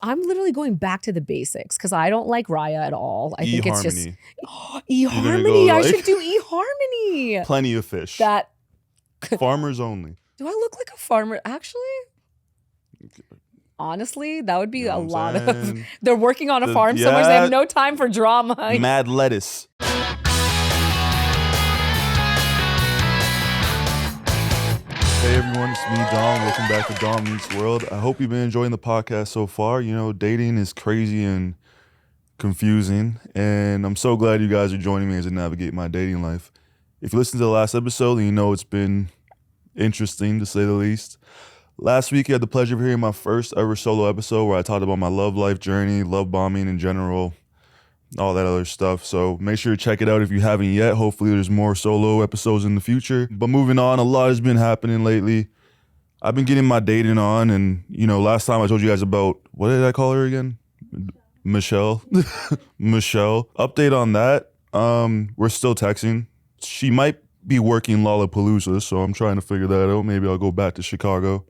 I'm literally going back to the basics because I don't like Raya at all. I think it's just eHarmony. I should do eHarmony. Plenty of fish. That farmers only. Do I look like a farmer? Actually, honestly, that would be a lot of. They're working on a farm somewhere. So they have no time for drama. Mad lettuce. Hey everyone, it's me, Dom. Welcome back to Dom Meets World. I hope you've been enjoying the podcast so far. You know, dating is crazy and confusing, and I'm so glad you guys are joining me as I navigate my dating life. If you listened to the last episode, then you know it's been interesting to say the least. Last week, I had the pleasure of hearing my first ever solo episode where I talked about my love life journey, love bombing in general, all that other stuff. So make sure to check it out if you haven't yet. Hopefully there's more solo episodes in the future. But moving on, a lot has been happening lately. I've been getting my dating on, and you know, last time I told you guys about, what did I call her again? Michelle. Michelle. Update on that. We're still texting. She might be working Lollapalooza, so I'm trying to figure that out. Maybe I'll go back to Chicago.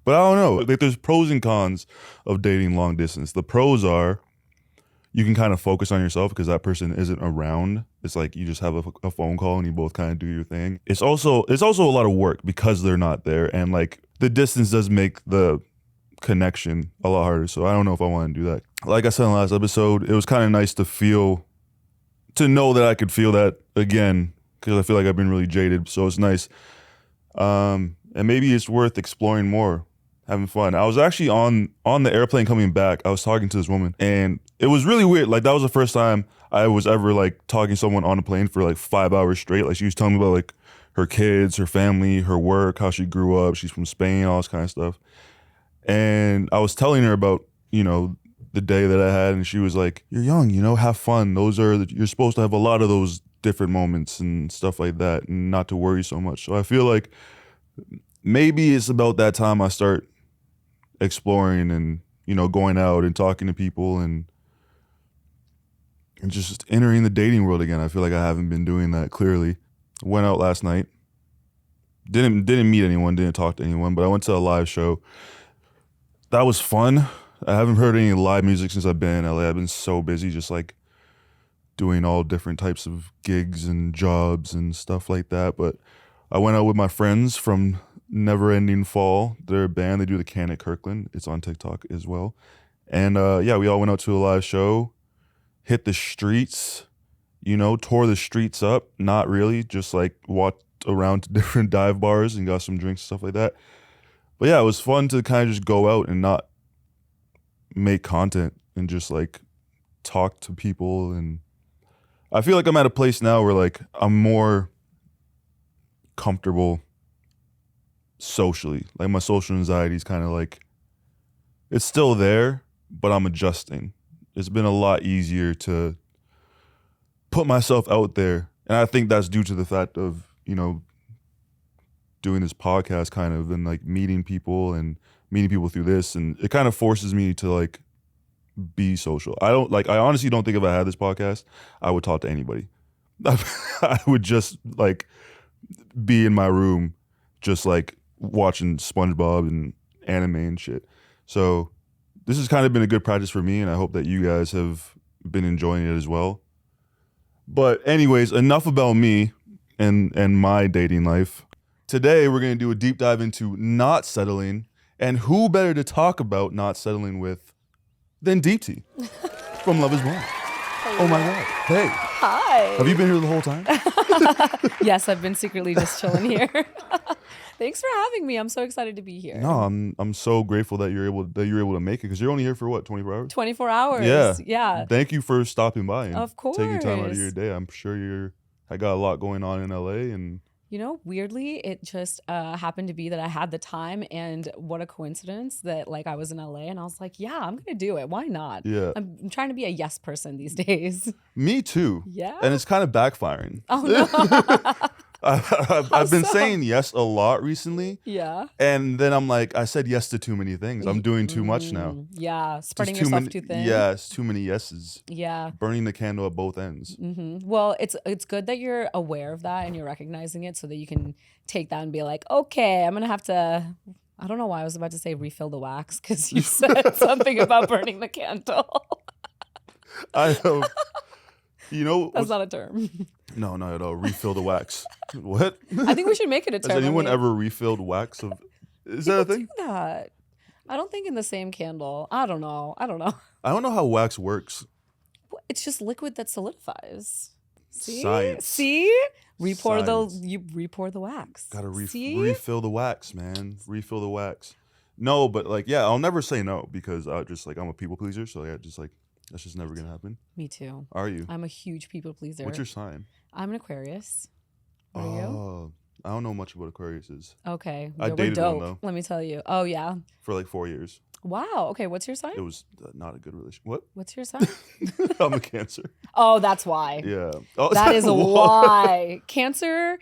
But I don't know. Like, there's pros and cons of dating long distance. The pros are you can kind of focus on yourself because that person isn't around. It's like you just have a phone call and you both kind of do your thing. It's also a lot of work because they're not there, and like the distance does make the connection a lot harder. So I don't know if I want to do that. Like I said in the last episode, it was kind of nice to know that I could feel that again, because I feel like I've been really jaded. So it's nice. And maybe it's worth exploring more, having fun. I was actually on the airplane coming back. I was talking to this woman, and it was really weird. Like, that was the first time I was ever like talking to someone on a plane for like 5 hours straight. Like, she was telling me about like her kids, her family, her work, how she grew up. She's from Spain, all this kind of stuff. And I was telling her about, you know, the day that I had, and she was like, "You're young, you know, have fun. You're supposed to have a lot of those different moments and stuff like that, and not to worry so much." So I feel like maybe it's about that time I start exploring and, you know, going out and talking to people and just entering the dating world again. I feel like I haven't been doing that clearly. Went out last night. Didn't meet anyone, didn't talk to anyone, but I went to a live show. That was fun. I haven't heard any live music since I've been in LA. I've been so busy just like doing all different types of gigs and jobs and stuff like that. But I went out with my friends from Never Ending Fall. They're a band. They do the Can at Kirkland. It's on TikTok as well. And yeah, we all went out to a live show, hit the streets, you know, tore the streets up. Not really, just like walked around to different dive bars and got some drinks and stuff like that. But yeah, it was fun to kind of just go out and not make content and just like talk to people. And I feel like I'm at a place now where like I'm more comfortable socially. Like, my social anxiety is kind of like, it's still there, but I'm adjusting. It's been a lot easier to put myself out there. And I think that's due to the fact of, you know, doing this podcast kind of, and like meeting people through this. And it kind of forces me to like be social. I honestly don't think if I had this podcast, I would talk to anybody. I would just like be in my room, just like watching SpongeBob and anime and shit. So this has kind of been a good practice for me, and I hope that you guys have been enjoying it as well. But anyways, enough about me and my dating life. Today we're going to do a deep dive into not settling, and who better to talk about not settling with than Deepti from Love Is Blind. Oh my God. Hey. Hi. Have you been here the whole time? Yes, I've been secretly just chilling here. Thanks for having me. I'm so excited to be here. No, I'm so grateful that you're able to make it, because you're only here for what, 24 hours? 24 hours. Yeah. Thank you for stopping by and of course. taking time out of your day. I'm sure I got a lot going on in LA, and you know, weirdly, it just happened to be that I had the time, and what a coincidence that like I was in LA, and I was like, yeah, I'm going to do it. Why not? Yeah. I'm trying to be a yes person these days. Me too. Yeah. And it's kind of backfiring. Oh, no. I've been saying yes a lot recently. Yeah. And then I'm like, I said yes to too many things. I'm doing too much now. Yeah. Spreading yourself too thin. Yeah, it's too many yeses. Yeah. Burning the candle at both ends. Mm-hmm. Well, it's good that you're aware of that and you're recognizing it so that you can take that and be like, okay, I'm going to have to I don't know why I was about to say refill the wax because you said something about burning the candle. I have, you know, That's not a term. no, not at all. Refill the wax. What? I think we should make it a term. Has anyone ever refilled wax of? Is that a people thing? do that. I don't think in the same candle. I don't know. I don't know how wax works. It's just liquid that solidifies. See? Science. See? Repour Science. you repour the wax. Gotta See? refill the wax, man. Refill the wax. No, but like, yeah, I'll never say no because I'm a people pleaser. So yeah, just like that's just never gonna happen. Me too. Are you? I'm a huge people pleaser. What's your sign? I'm an Aquarius. What are you? I don't know much about Aquariuses. Okay. I We're dated dope. one though. Let me tell you. Oh yeah. For like 4 years. Wow. Okay. What's your sign? It was not a good relationship. What? What's your sign? I'm a Cancer. Oh, that's why. Yeah. Oh, That is why. Cancer.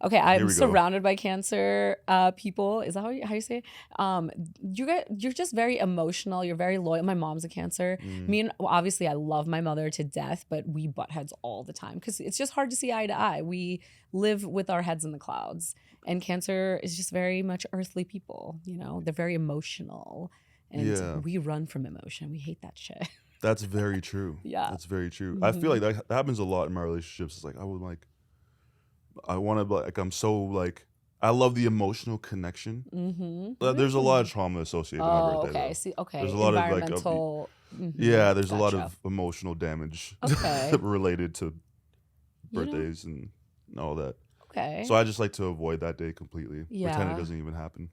Okay, Here I'm we go. surrounded by Cancer people. Is that how you say it? You're just very emotional. You're very loyal. My mom's a Cancer. Me and obviously I love my mother to death, but we butt heads all the time because it's just hard to see eye to eye. We live with our heads in the clouds, and Cancer is just very much earthly people. You know, they're very emotional, and we run from emotion. We hate that shit. That's very true. Yeah. That's very true. I feel like that happens a lot in my relationships. It's like I want to like I'm so like I love the emotional connection. There's a lot of trauma associated with my birthday. Okay. Though. See, okay. There's a lot of like environmental. yeah, there's a lot Gotcha. of emotional damage Okay. related to You know- birthdays and all that. Okay. So I just like to avoid that day completely. Pretend Yeah. it doesn't even happen.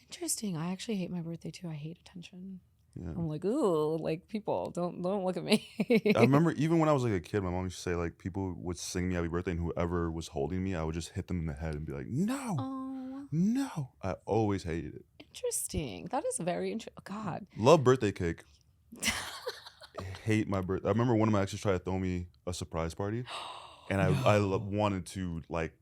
Interesting. I actually hate my birthday too. I hate attention. Yeah. I'm like, ooh, like people don't look at me. I remember even when I was like a kid, my mom used to say like people would sing me happy birthday and whoever was holding me, I would just hit them in the head and be like, no, Oh, no. I always hated it. interesting. That is very interesting. God. Love birthday cake. Hate my birthday. I remember one of my exes tried to throw me a surprise party, and I wanted to like,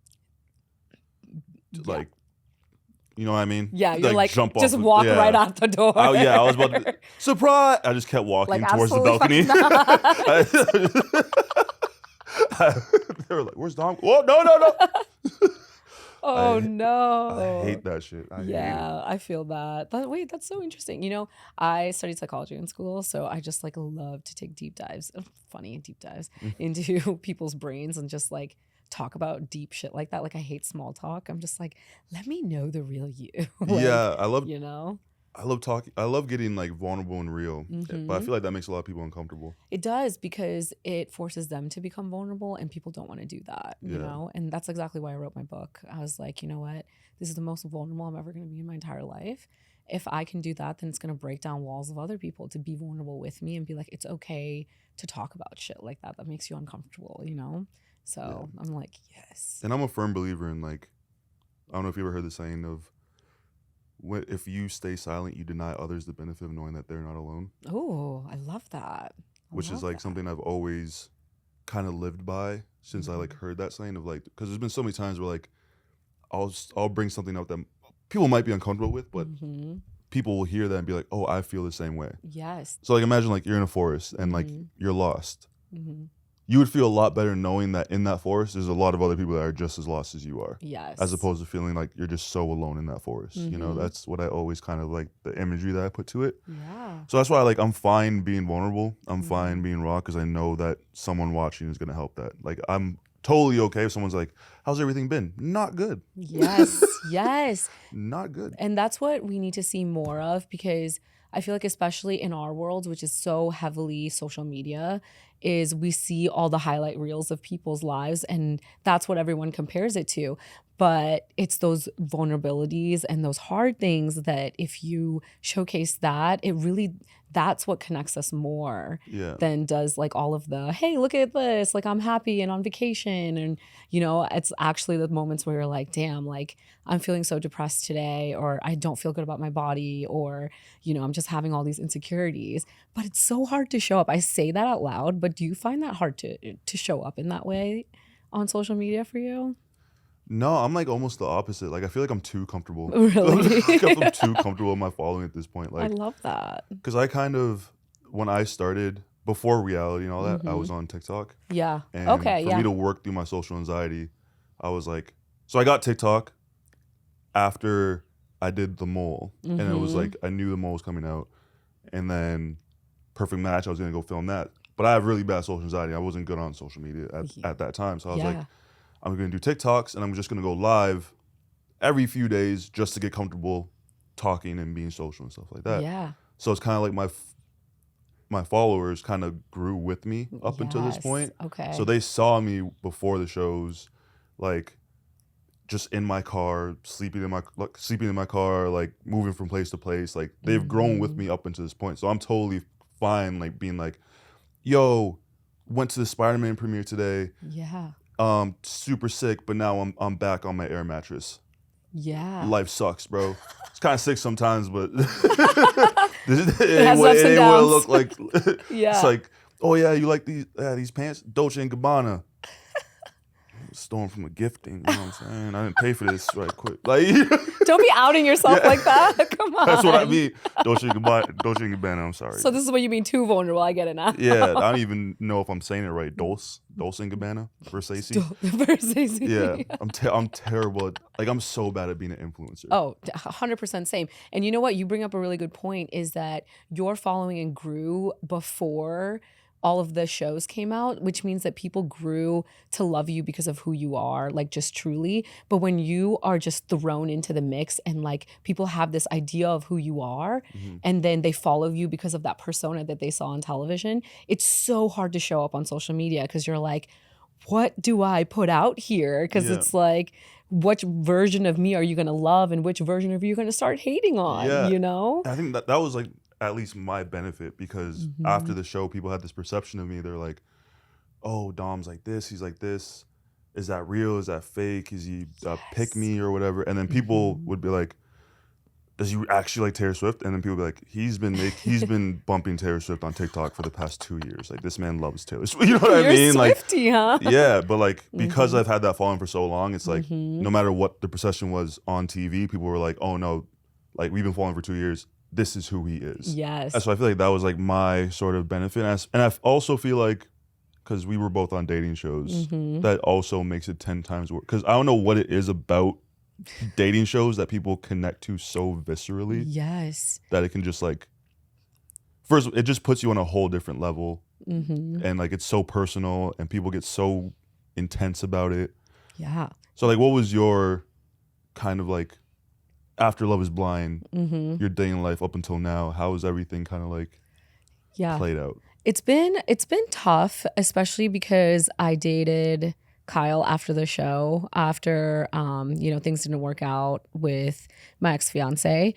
you know what I mean? Yeah, you're like jump just off. walk right out the door. Oh yeah, I was about to surprise. I just kept walking Like, towards the absolutely balcony. They were like, "Where's Dom?" Oh no. Oh I no. hate that shit. I hate it. Yeah, I feel that. Wait, that's so interesting. You know, I studied psychology in school, so I just like love to take deep dives, funny deep dives into people's brains and just like talk about deep shit like that. Like I hate small talk. I'm just like, let me know the real you. Like, Yeah, I love talking. I love getting like vulnerable and real, but I feel like that makes a lot of people uncomfortable. It does because it forces them to become vulnerable and people don't want to do that, you know? And that's exactly why I wrote my book. I was like, you know what? This is the most vulnerable I'm ever going to be in my entire life. If I can do that, then it's going to break down walls of other people to be vulnerable with me and be like, it's okay to talk about shit like that. That makes you uncomfortable, you know? So I'm like, yes. And I'm a firm believer in like, I don't know if you ever heard the saying of, if you stay silent, you deny others the benefit of knowing that they're not alone. Oh, I love that. Which is like something I've always kind of lived by since I like heard that saying of like, because there's been so many times where like I'll bring something up that people might be uncomfortable with, but people will hear that and be like, oh, I feel the same way. Yes. So like imagine like you're in a forest and like you're lost. You would feel a lot better knowing that in that forest there's a lot of other people that are just as lost as you are. Yes. As opposed to feeling like you're just so alone in that forest. You know, that's what I always kind of like the imagery that I put to it. Yeah. So that's why like I'm fine being vulnerable. I'm fine being raw because I know that someone watching is going to help that. Like I'm totally okay if someone's like, how's everything been? Not good. Yes. Yes. Not good. And that's what we need to see more of because I feel like especially in our world, which is so heavily social media, is we see all the highlight reels of people's lives and that's what everyone compares it to. But it's those vulnerabilities and those hard things that if you showcase that, that's what connects us more than does like all of the, hey, look at this, like I'm happy and on vacation. And, you know, it's actually the moments where you're like, damn, like I'm feeling so depressed today, or I don't feel good about my body, or, you know, I'm just having all these insecurities. But it's so hard to show up. I say that out loud, but do you find that hard to show up in that way on social media for you? No, I'm like almost the opposite. Like I feel like I'm too comfortable. Really? Like, I'm too comfortable with my following at this point. Like I love that. because I kind of when I started before reality and all that, I was on TikTok. Yeah. And Okay. for Yeah. me to work through my social anxiety, I was like, so I got TikTok after I did The Mole, and it was like I knew The Mole was coming out, and then Perfect Match, I was gonna go film that. But I have really bad social anxiety. I wasn't good on social media at that time, so I was like, I'm gonna do TikToks, and I'm just gonna go live every few days just to get comfortable talking and being social and stuff like that. Yeah. So it's kind of like my followers kind of grew with me up until this point. Okay. So they saw me before the shows, like just in my car, sleeping in my car, like moving from place to place. Like they've grown with me up until this point. So I'm totally fine, like being like, yo, went to the Spider-Man premiere today. Yeah. Super sick, but now I'm back on my air mattress. Yeah. Life sucks, bro. It's kind of sick sometimes, but It has ups and ain't what it downs. look like. Yeah. It's like, oh yeah, you like these pants? Dolce and Gabbana. Stolen from a gifting, you know what I'm saying? I didn't pay for this right quick. Like, don't be outing yourself like that. Come on. that's what I mean. Dolce and Gabbana, I'm sorry. So this is what you mean too vulnerable. I get it now. Yeah, I don't even know if I'm saying it right. Dolce and Gabbana, Versace. Versace. Yeah, I'm terrible. Like I'm so bad at being an influencer. Oh, 100% same. And you know what? You bring up a really good point is that your following and grew before all of the shows came out, which means that people grew to love you because of who you are, like just truly. But when you are just thrown into the mix and like people have this idea of who you are and then they follow you because of that persona that they saw on television, it's so hard to show up on social media because you're like, what do I put out here? Because it's like, which version of me are you going to love and which version of you are going to start hating on, you know? I think that was like at least my benefit because after the show, people had this perception of me. They're like, oh, Dom's like this, he's like this. Is that real? Is that fake? Is he pick me or whatever? And then people would be like, does he actually like Taylor Swift? And then people would be like, he's been bumping Taylor Swift on TikTok for the past 2 years. Like this man loves Taylor Swift. You know what I mean? Swiftie, like, huh? Yeah, but like because I've had that following for so long, it's like no matter what the perception was on TV, people were like, oh no, like we've been following for 2 years. This is who he is. Yes. And so I feel like that was like my sort of benefit. And I also feel like, because we were both on dating shows, that also makes it 10 times worse. Because I don't know what it is about dating shows that people connect to so viscerally. Yes. That it can just like, first, it just puts you on a whole different level. And like it's so personal and people get so intense about it. Yeah. So like what was your kind of like, after Love is Blind, your dating life up until now, how is everything kind of like played out? It's been tough, especially because I dated Kyle after the show, after things didn't work out with my ex-fiance.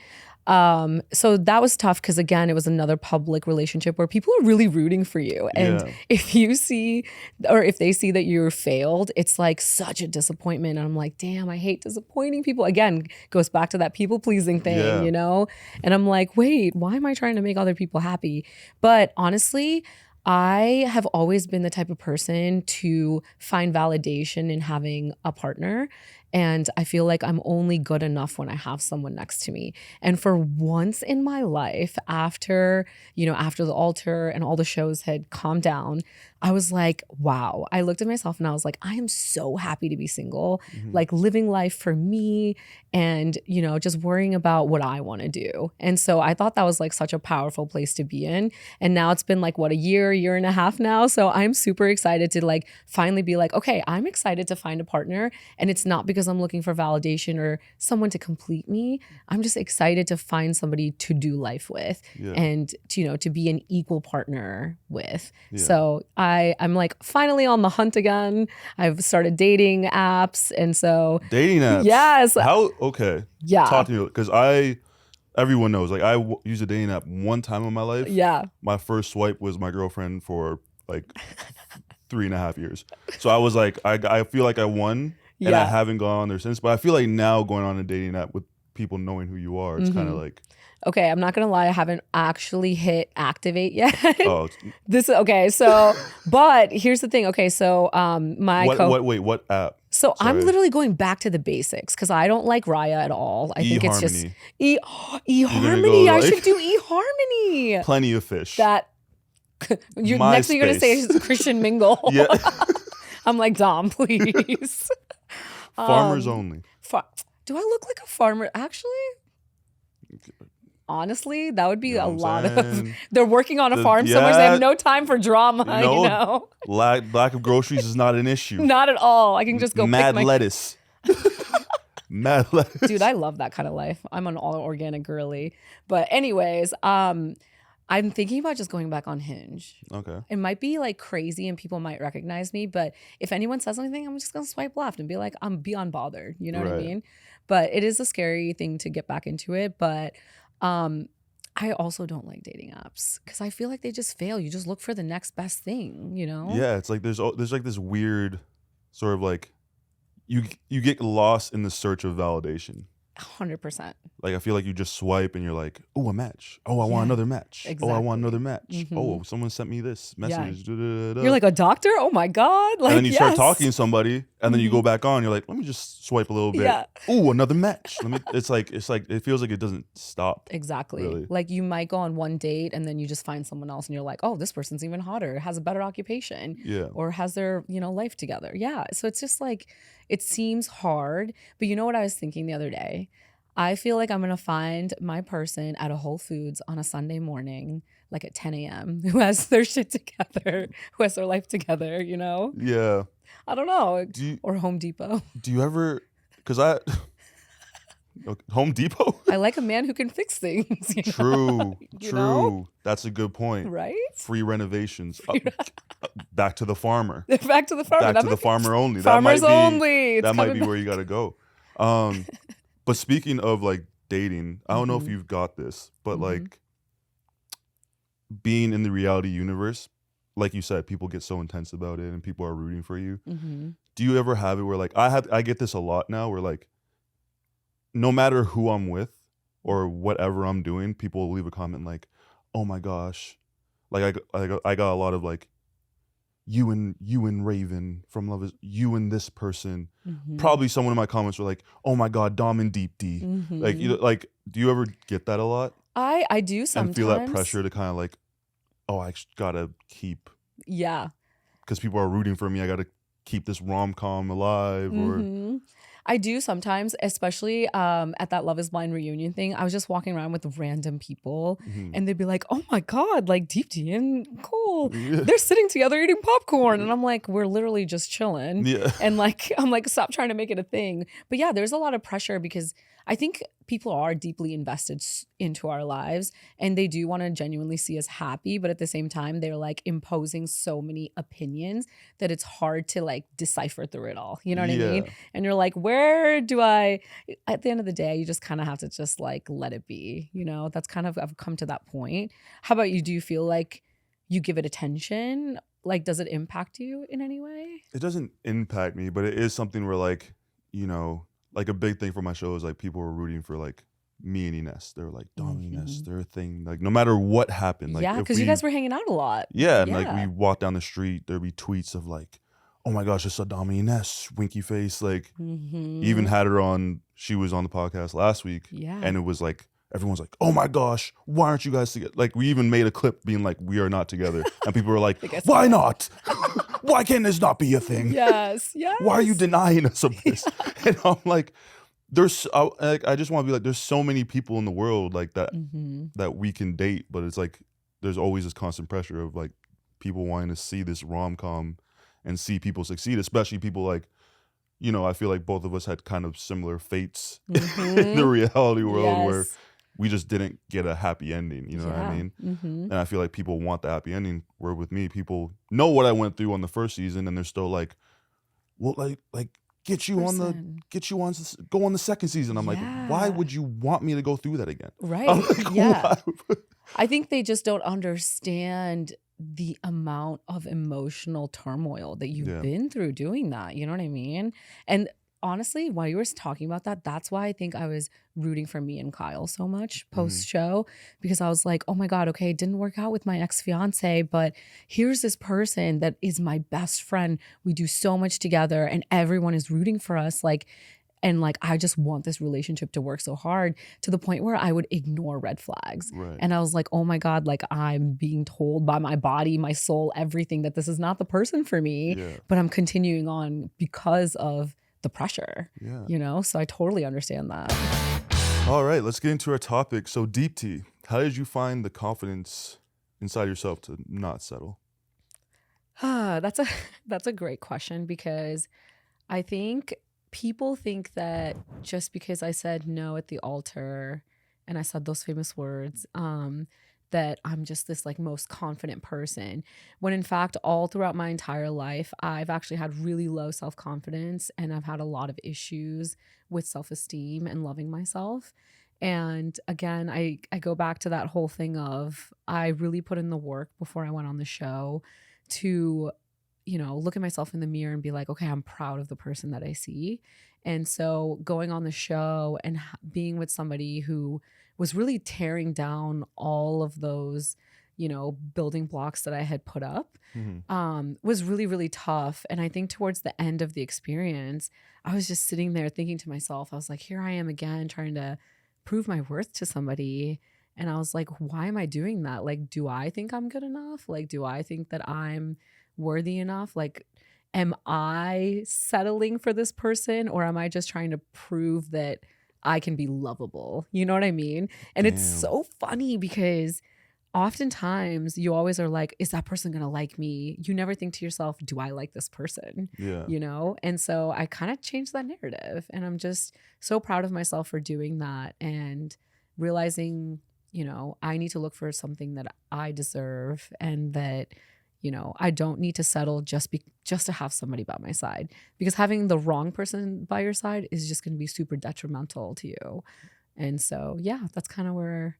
So that was tough because again, it was another public relationship where people are really rooting for you. And if you see, or if they see that you're failed, it's like such a disappointment. And I'm like, damn, I hate disappointing people. Again, goes back to that people pleasing thing, you know? And I'm like, wait, why am I trying to make other people happy? But honestly, I have always been the type of person to find validation in having a partner. And I feel like I'm only good enough when I have someone next to me. And for once in my life, after the altar and all the shows had calmed down, I was like, wow. I looked at myself and I was like, I am so happy to be single, like living life for me and, just worrying about what I want to do. And so I thought that was like such a powerful place to be in. And now it's been like, what, a year and a half now. So I'm super excited to like finally be like, okay, I'm excited to find a partner. And it's not because I'm looking for validation or someone to complete me. I'm just excited to find somebody to do life with and to be an equal partner with. So I'm like finally on the hunt again. I've started dating apps. And so dating apps. Yes. Okay. Yeah. Talk to me, because everyone knows, like I used a dating app one time in my life. Yeah. My first swipe was my girlfriend for like 3.5 years. So I was like, I feel like I won. And I haven't gone on there since. But I feel like now going on a dating app with people knowing who you are, it's kind of like. Okay, I'm not gonna lie, I haven't actually hit activate yet. Oh. Okay, so but here's the thing. Okay, so what app? So sorry. I'm literally going back to the basics because I don't like Raya at all. I think it's just eHarmony. I should do eHarmony. Plenty of fish. Next thing you're gonna say is Christian Mingle. Yeah. I'm like, Dom, please. Farmers only. Do I look like a farmer? Actually, Honestly, that would be You know a what I'm lot of. saying? They're working on a farm somewhere. So they Yeah, have no time for drama. no, You know, lack of groceries is not an issue. not at all. I can just go pick Mad my. lettuce. Mad lettuce. Dude, I love that kind of life. I'm an all organic girly. But anyways, I'm thinking about just going back on Hinge. Okay. It might be like crazy and people might recognize me, but if anyone says anything, I'm just gonna swipe left and be like, I'm be unbothered. You know what I Right. mean? But it is a scary thing to get back into it. But I also don't like dating apps because I feel like they just fail. You just look for the next best thing, you know? Yeah, it's like there's like this weird sort of like you get lost in the search of validation. 100%. Like I feel like you just swipe and you're like, oh, a match. Oh, I want Yeah, another match. Oh, I want another exactly. match. Oh, someone sent me this message. Da, da, da, You're like, a doctor? Oh my God. Like, and then you start yes. talking to somebody, and then you go back on. You're like, let me just swipe a little bit. Yeah. Oh, another match. Let me. It's like it feels like it doesn't stop. Exactly. Really. Like you might go on one date and then you just find someone else and you're like, oh, this person's even hotter, has a better occupation, Yeah. or has their, life together. Yeah. So it's just like, it seems hard. But you know what I was thinking the other day? I feel like I'm going to find my person at a Whole Foods on a Sunday morning, like at 10 a.m., who has their shit together, who has their life together, Yeah. I don't know. Do Or Home Depot. you ever? Because Home Depot. I like a man who can fix things. True. You know? That's a good point. Right? Free renovations. Back to the farmer. Back to the farmer. Back to the farmer only. Farmers that might be, only. It's that might be coming where you got to go. But speaking of like dating, I don't know if you've got this, but like being in the reality universe, like you said, people get so intense about it and people are rooting for you. Do you ever have it where like I get this a lot now where like no matter who I'm with or whatever I'm doing, people will leave a comment like, oh my gosh. Like I got a lot of like, you and Raven from Love Is, you and this person. Probably someone in my comments were like, oh my God, Dom and Deepti. Like, do you ever get that a lot? I do sometimes. And feel that pressure to kind of like, oh, I gotta keep. Yeah. Because people are rooting for me. I gotta keep this rom-com alive or. I do sometimes, especially at that Love Is Blind reunion thing. I was just walking around with random people and they'd be like, oh my God, like Deepti and Cole, they're sitting together eating popcorn. And I'm like, we're literally just chilling. Yeah. And like, I'm like, stop trying to make it a thing. But yeah, there's a lot of pressure because I think people are deeply invested into our lives and they do want to genuinely see us happy. But at the same time, they're like imposing so many opinions that it's hard to like decipher through it all. You know what I mean? And you're like, where do I, at the end of the day, you just kind of have to just like let it be. That's kind of, I've come to that point. How about you? Do you feel like you give it attention? Like, does it impact you in any way? It doesn't impact me, but it is something where like, like a big thing for my show is like people were rooting for like me and Ines. They were like, Dom and Ines, they're a thing. Like no matter what happened. Like, yeah, because you guys were hanging out a lot. Yeah, and like we walk down the street, there'd be tweets of like, oh my gosh, I saw Dom and Ines, winky face. Like even had her on, she was on the podcast last week. Yeah. And it was like, everyone's like, oh my gosh, why aren't you guys together? Like we even made a clip being like, we are not together. And people were like, why not? Why can't this not be a thing? Yes. Why are you denying us of this? And I'm like, I just want to be like, there's so many people in the world like that that we can date, but it's like there's always this constant pressure of like people wanting to see this rom-com and see people succeed, especially people like, I feel like both of us had kind of similar fates in the reality world where we just didn't get a happy ending. You know what I mean? And I feel like people want the happy ending. Where with me, people know what I went through on the first season, and they're still like, "Well, like go on the second season." I'm like, why would you want me to go through that again? Right? Like, I think they just don't understand the amount of emotional turmoil that you've been through doing that. You know what I mean? And honestly, while you were talking about that, that's why I think I was rooting for me and Kyle so much post-show, because I was like, oh my God, okay, it didn't work out with my ex-fiance, but here's this person that is my best friend. We do so much together and everyone is rooting for us. And I just want this relationship to work so hard, to the point where I would ignore red flags. Right. And I was like, oh my God, like I'm being told by my body, my soul, everything that this is not the person for me, but I'm continuing on because of the pressure, so I totally understand that. All right, let's get into our topic. So, Deepti, how did you find the confidence inside yourself to not settle? That's a great question because I think people think that just because I said no at the altar and I said those famous words, that I'm just this like most confident person. When in fact, all throughout my entire life, I've actually had really low self confidence and I've had a lot of issues with self esteem and loving myself. And again, I go back to that whole thing of I really put in the work before I went on the show to, look at myself in the mirror and be like, okay, I'm proud of the person that I see. And so going on the show and being with somebody who was really tearing down all of those, building blocks that I had put up, was really, really tough. And I think towards the end of the experience, I was just sitting there thinking to myself, I was like, here I am again, trying to prove my worth to somebody. And I was like, why am I doing that? Like, do I think I'm good enough? Like, do I think that I'm worthy enough? Like, am I settling for this person or am I just trying to prove that I can be lovable? You know what I mean? And it's Damn. so funny because oftentimes you always are like, is that person going to like me? You never think to yourself, do I like this person? Yeah. And so I kind of changed that narrative and I'm just so proud of myself for doing that and realizing, I need to look for something that I deserve and that, I don't need to settle just to have somebody by my side, because having the wrong person by your side is just going to be super detrimental to you. And so, yeah, that's kind of where,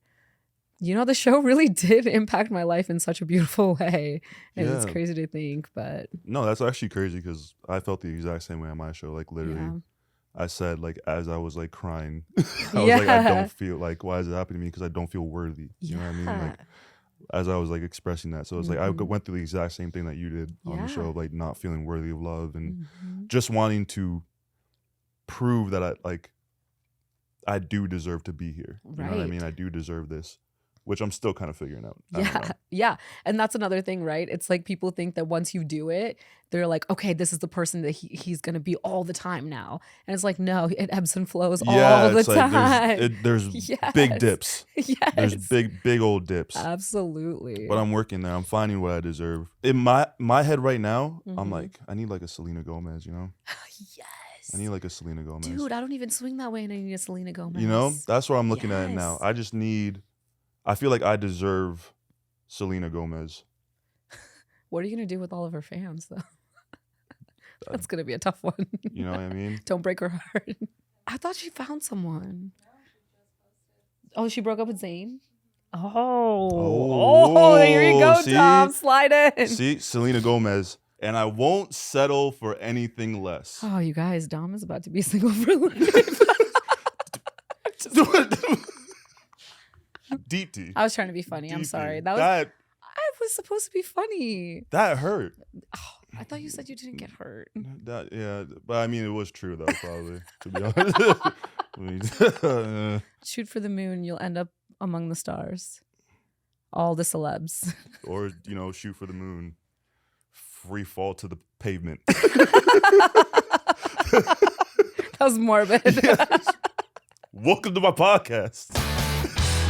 the show really did impact my life in such a beautiful way. And it's Yeah. crazy to think, but No, that's actually crazy because I felt the exact same way on my show. Like literally, yeah. I said like as I was like crying, I was like, I don't feel like, why is it happening to me? Because I don't feel worthy. You know what I mean? Like as I was like expressing that. So it's like I went through the exact same thing that you did on the show, of, like not feeling worthy of love and just wanting to prove that I do deserve to be here. You know what I mean? I do deserve this, which I'm still kind of figuring out. Yeah. And that's another thing, right? It's like people think that once you do it, they're like, okay, this is the person that he's going to be all the time now. And it's like, no, it ebbs and flows all the time. There's big dips. Yes. There's big old dips. Absolutely. But I'm working there. I'm finding what I deserve. In my head right now, I'm like, I need like a Selena Gomez, Yes. I need like a Selena Gomez. Dude, I don't even swing that way and I need a Selena Gomez. That's what I'm looking at it now. I feel like I deserve Selena Gomez. What are you going to do with all of her fans, though? That's going to be a tough one. You know what I mean? Don't break her heart. I thought she found someone. Oh, she broke up with Zayn? Oh, there you go, see? Tom. Slide in. See, Selena Gomez. And I won't settle for anything less. Oh, you guys, Dom is about to be single for life. Deepti. I was trying to be funny. I'm sorry. I was supposed to be funny. That hurt. Oh, I thought you said you didn't get hurt. Yeah, but I mean, it was true though, probably, to be honest. Shoot for the moon, you'll end up among the stars. All the celebs. Or, shoot for the moon. Free fall to the pavement. That was morbid. Yes. Welcome to my podcast.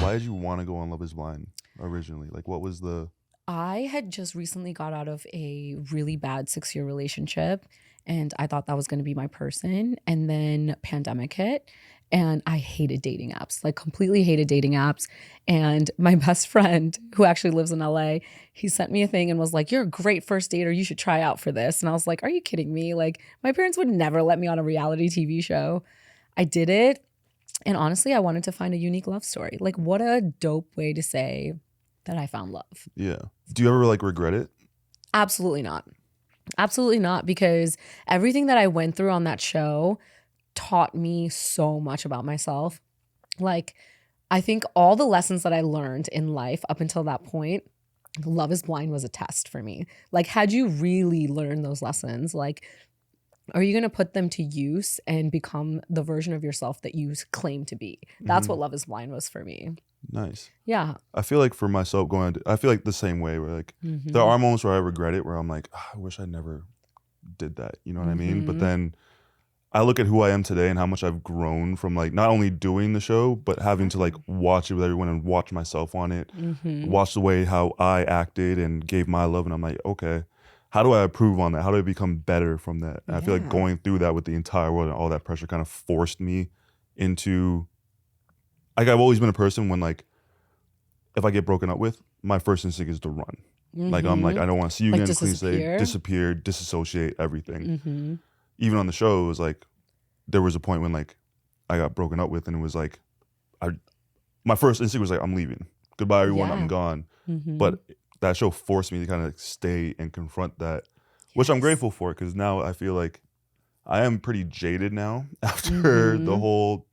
Why did you want to go on Love is Blind originally? Like, what was the... I had just recently got out of a really bad 6-year relationship and I thought that was going to be my person. And then pandemic hit and I hated dating apps, like completely hated dating apps. And my best friend, who actually lives in LA, he sent me a thing and was like, you're a great first dater. You should try out for this. And I was like, are you kidding me? Like, my parents would never let me on a reality TV show. I did it. And honestly, I wanted to find a unique love story. Like, what a dope way to say that I found love. Yeah. Do you ever regret it? Absolutely not. Absolutely not. Because everything that I went through on that show taught me so much about myself. Like, I think all the lessons that I learned in life up until that point, Love is Blind was a test for me. Like, had you really learned those lessons, like, are you going to put them to use and become the version of yourself that you claim to be? That's what Love is Blind was for me. Nice. Yeah. I feel like for myself I feel like the same way where like there are moments where I regret it, where I'm like, I wish I never did that. You know what I mean? But then I look at who I am today and how much I've grown from like not only doing the show, but having to like watch it with everyone and watch myself on it, watch the way how I acted and gave my love. And I'm like, okay, how do I improve on that? How do I become better from that? And I feel like going through that with the entire world and all that pressure kind of forced me into, like, I've always been a person when like, if I get broken up with, my first instinct is to run. Like, I'm like, I don't want to see you Like again. Please say disappear, disassociate everything. Even on the show, it was like, there was a point when like I got broken up with and it was like, my first instinct was like, I'm leaving. Goodbye, everyone. I'm gone. But that show forced me to kind of stay and confront that, which I'm grateful for, because now I feel like I am pretty jaded now after the whole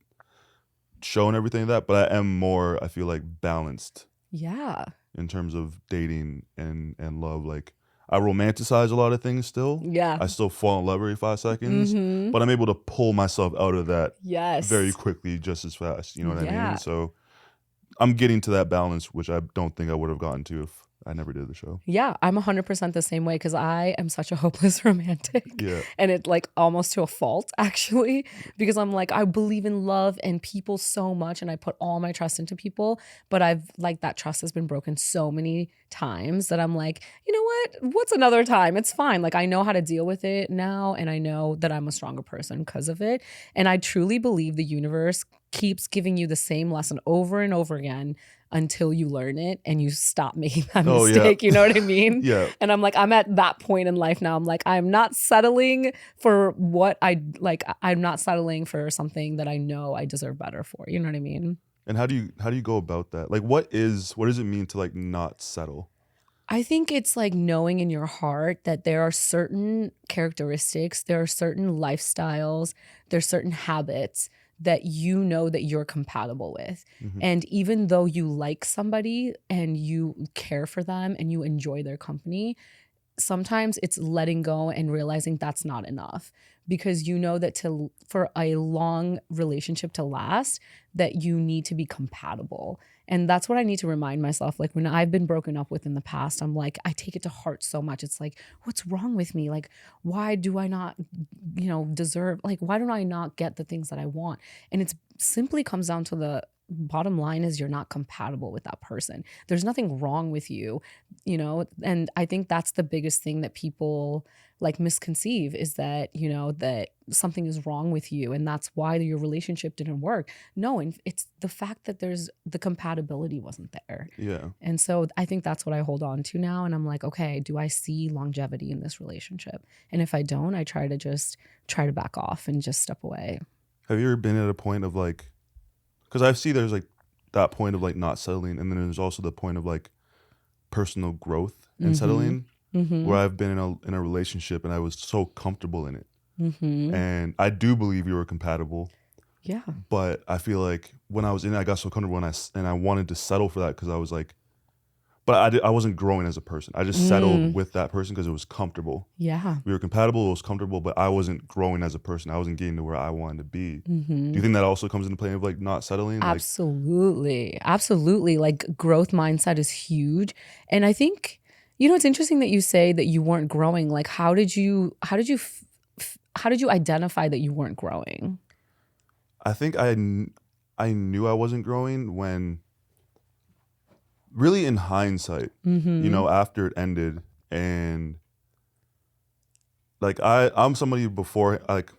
show and everything like that. But I am more, I feel like, balanced. Yeah. In terms of dating and love. Like, I romanticize a lot of things still. Yeah. I still fall in love every 5 seconds, but I'm able to pull myself out of that very quickly, just as fast. You know what I mean? So I'm getting to that balance, which I don't think I would have gotten to if I never did the show. Yeah, I'm 100% the same way, because I am such a hopeless romantic. Yeah. And it like almost to a fault, actually, because I'm like, I believe in love and people so much and I put all my trust into people, but I've like, that trust has been broken so many times that I'm like, you know what? What's another time? It's fine. Like, I know how to deal with it now, and I know that I'm a stronger person because of it. And I truly believe the universe keeps giving you the same lesson over and over again until you learn it and you stop making that mistake. You know what I mean? Yeah. And I'm like, I'm at that point in life now. I'm like, I'm not settling for what I like. I'm not settling for something that I know I deserve better for. You know what I mean? And how do you go about that? Like, what does it mean to like not settle? I think it's like knowing in your heart that there are certain characteristics, there are certain lifestyles, there's certain habits that you know that you're compatible with. And even though you like somebody and you care for them and you enjoy their company, sometimes it's letting go and realizing that's not enough, because you know that for a long relationship to last, that you need to be compatible. And that's what I need to remind myself. Like, when I've been broken up with in the past, I'm like, I take it to heart so much. It's like, what's wrong with me? Like, why do I not, deserve, like, why don't I not get the things that I want? And it's simply comes down to the bottom line is you're not compatible with that person. There's nothing wrong with you, and I think that's the biggest thing that people like misconceive, is that, that something is wrong with you and that's why your relationship didn't work. No, and it's the fact that the compatibility wasn't there. Yeah. And so I think that's what I hold on to now. And I'm like, okay, do I see longevity in this relationship? And if I don't, I try to back off and just step away. Have you ever been at a point of like, because I see there's like that point of like not settling, and then there's also the point of like personal growth and settling, where I've been in a relationship and I was so comfortable in it, and I do believe we were compatible. Yeah. But I feel like when I was in it, I got so comfortable, and I wanted to settle for that because I was like, but I wasn't growing as a person. I just settled with that person because it was comfortable. Yeah. We were compatible, it was comfortable, but I wasn't growing as a person. I wasn't getting to where I wanted to be. Do you think that also comes into play of like not settling? Absolutely. Absolutely. Like, growth mindset is huge. And I think, it's interesting that you say that you weren't growing. Like, how did you identify that you weren't growing? I think I knew I wasn't growing when, really in hindsight, after it ended, and like I'm somebody before, like,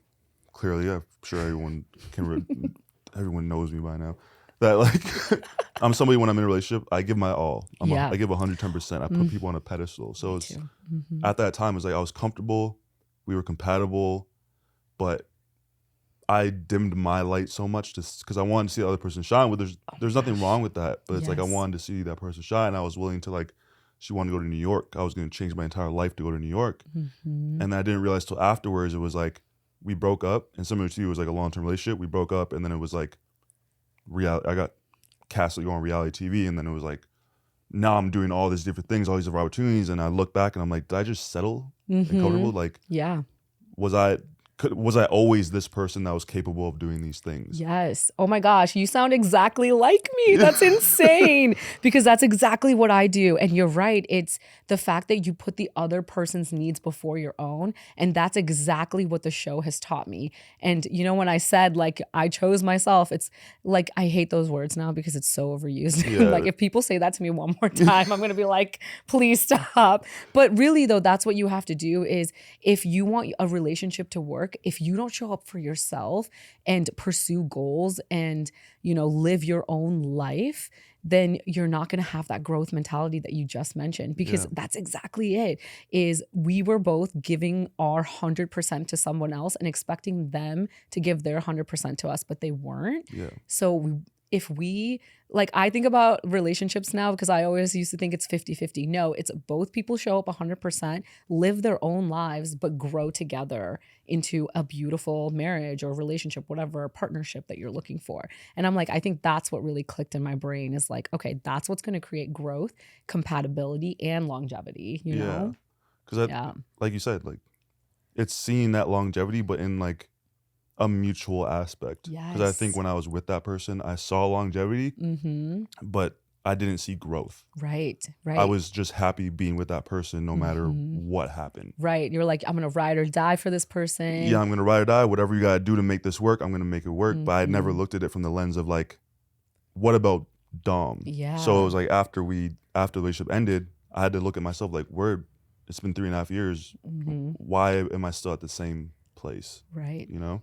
clearly I'm sure everyone knows me by now, that like I'm somebody when I'm in a relationship, I give my all. I give 110%. I put people on a pedestal. So it's at that time, it was like I was comfortable, we were compatible, but I dimmed my light so much because I wanted to see the other person shine. Well, there's nothing wrong with that, but it's like I wanted to see that person shine. I was willing to, like, she wanted to go to New York. I was going to change my entire life to go to New York, and I didn't realize till afterwards. It was like we broke up, and similar to you, it was like a long-term relationship. We broke up, and then it was like I got cast to go on reality TV, and then it was like now I'm doing all these different things, all these different opportunities, and I look back and I'm like, did I just settle and comfortable? Like, yeah, was I was I always this person that was capable of doing these things? Yes. Oh my gosh, you sound exactly like me. That's insane. Because that's exactly what I do. And you're right. It's the fact that you put the other person's needs before your own. And that's exactly what the show has taught me. And you know, when I said like I chose myself, it's like I hate those words now because it's so overused. Yeah. Like if people say that to me one more time, I'm gonna be like, please stop. But really though, that's what you have to do is if you want a relationship to work, if you don't show up for yourself and pursue goals and, you know, live your own life, then you're not going to have that growth mentality that you just mentioned, because that's exactly it. Is we were both giving our 100% to someone else and expecting them to give their 100% to us, but they weren't. Yeah. So if we, like, I think about relationships now because I always used to think it's 50-50. No, it's both people show up 100%, live their own lives, but grow together into a beautiful marriage or relationship, whatever partnership that you're looking for. And I'm like, I think that's what really clicked in my brain is like, okay, that's what's going to create growth, compatibility, and longevity, you know? Because like you said, like it's seeing that longevity, but in like a mutual aspect. Because I think when I was with that person, I saw longevity, but I didn't see growth. Right. I was just happy being with that person no matter what happened. Right. You're like, I'm going to ride or die for this person. Yeah, I'm going to ride or die. Whatever you got to do to make this work, I'm going to make it work. But I never looked at it from the lens of like, what about Dom? Yeah. So it was like after the relationship ended, I had to look at myself like, it's been 3.5 years. Why am I still at the same place? Right. You know?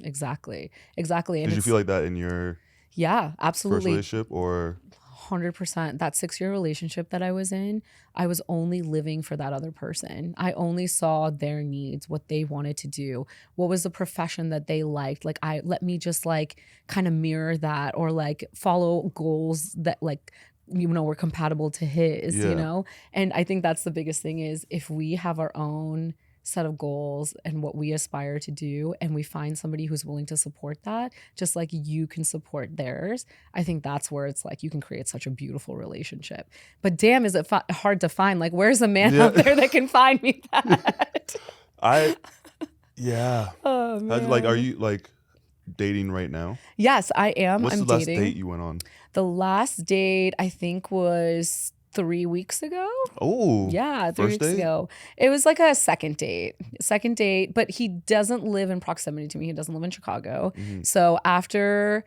Exactly. And did you feel like that in your absolutely first relationship or 100%? That 6-year relationship that I was in, I was only living for that other person. I only saw their needs, what they wanted to do, what was the profession that they liked. Like let me just like kind of mirror that or like follow goals that like, you know, were compatible to his, you know? And I think that's the biggest thing is if we have our own set of goals and what we aspire to do and we find somebody who's willing to support that just like you can support theirs, I think that's where it's like you can create such a beautiful relationship. But damn, is it hard to find? Like where's a man out there that can find me that? Oh man. like are you like dating right now? Yes, I am. What's I'm the last dating. date you went on? The last date I think was 3 weeks ago. Oh, yeah, 3 first weeks date? ago. It was like a second date, but he doesn't live in proximity to me. He doesn't live in Chicago. So after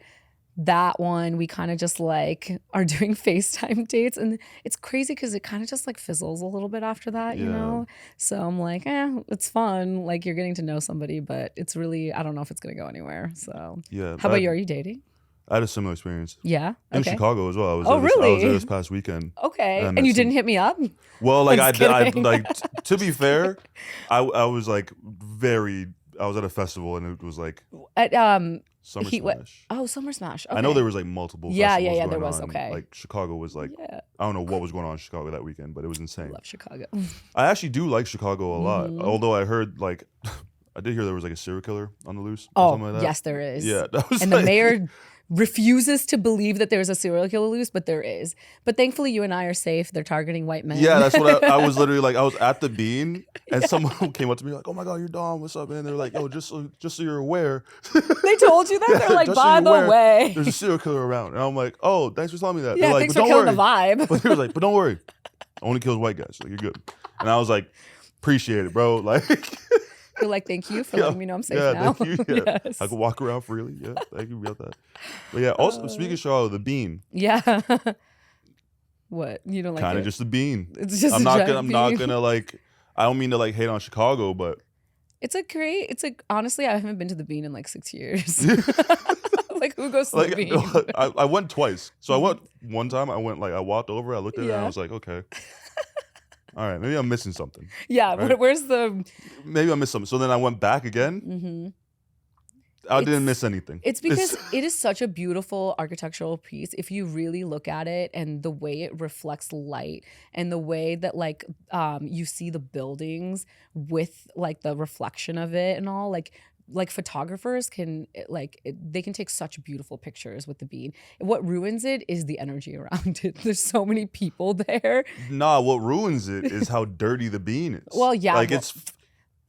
that one, we kind of just like are doing FaceTime dates, and it's crazy because it kind of just like fizzles a little bit after that, you know? So I'm like, it's fun. Like you're getting to know somebody, but it's really, I don't know if it's going to go anywhere. So how about you? Are you dating? I had a similar experience. Yeah. In Chicago as well. I was really? I was there this past weekend. Okay. And you didn't hit me up? Well, like I like to be fair, I was like I was at a festival and it was like at Summer Smash. Summer Smash. Okay. I know there was like multiple Yeah, festivals there going was, on. okay. Like Chicago was like I don't know what was going on in Chicago that weekend, but it was insane. I love Chicago. I actually do like Chicago a lot. Although I heard like I did hear there was like a serial killer on the loose or something like that. Yes, there is. Yeah. That was and the mayor refuses to believe that there's a serial killer loose, but there is. But thankfully you and I are safe. They're targeting white men. Yeah, that's what I was literally like. I was at the Bean and someone came up to me like, "Oh my God, you're Dom. What's up, man?" They're like, "Yo, just so you're aware." They told you that? They're like, by the way, there's a serial killer around. And I'm like, "Oh, thanks for telling me that." Yeah, They're like, thanks for killing the vibe. But they was like, "But don't worry, only kills white guys. Like you're good." And I was like, "Appreciate it, bro." Like you're like, "Thank you for letting me know I'm safe now." Thank you. Yeah. Yes. I could walk around freely. Yeah, thank you about that. But yeah, also speaking of Charlotte, the Bean. Yeah. What? You don't like kind it? of just the Bean. It's just I'm not gonna like. I don't mean to like hate on Chicago, but honestly, I haven't been to the Bean in like 6 years. Like who goes to the Bean? I went twice. So I went one time. I walked over. I looked at it. And I was like, okay. All right, maybe I'm missing something. Yeah, right? Where's the... Maybe I missed something. So then I went back again. I didn't miss anything. It's because it is such a beautiful architectural piece. If you really look at it and the way it reflects light and the way that like you see the buildings with like the reflection of it and all, like photographers can they can take such beautiful pictures with the Bean. What ruins it is the energy around it. There's so many people there. Nah, what ruins it is how dirty the Bean is. Well, yeah. Like it's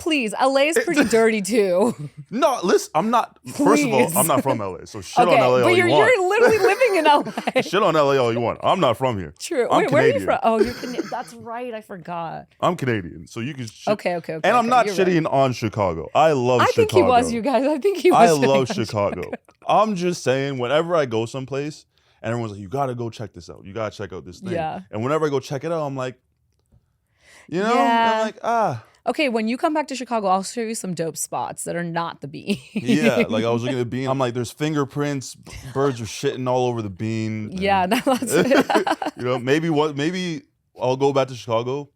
Please, LA is pretty dirty too. No, listen, I'm not. First of all, Please. I'm not from LA, so shit Okay, on LA all but you want. you're literally living in LA. Shit on LA all you want. I'm not from here. True. I'm Wait, where are you Canadian. from? Oh, you're Canadian. That's right. I forgot. I'm Canadian, so you can. Okay. And I'm not you're shitting on Chicago. I love I Chicago. think he was, you guys. I think he was. I shitting love on Chicago. I'm just saying, whenever I go someplace, and everyone's like, "You gotta go check this out. You gotta check out this thing." Yeah. And whenever I go check it out, I'm like, Yeah. I'm like, Okay, when you come back to Chicago, I'll show you some dope spots that are not the bean. Yeah. Like I was looking at the bean. I'm like, there's fingerprints. Birds are shitting all over the bean. Yeah, no, that's it. You know, maybe I'll go back to Chicago,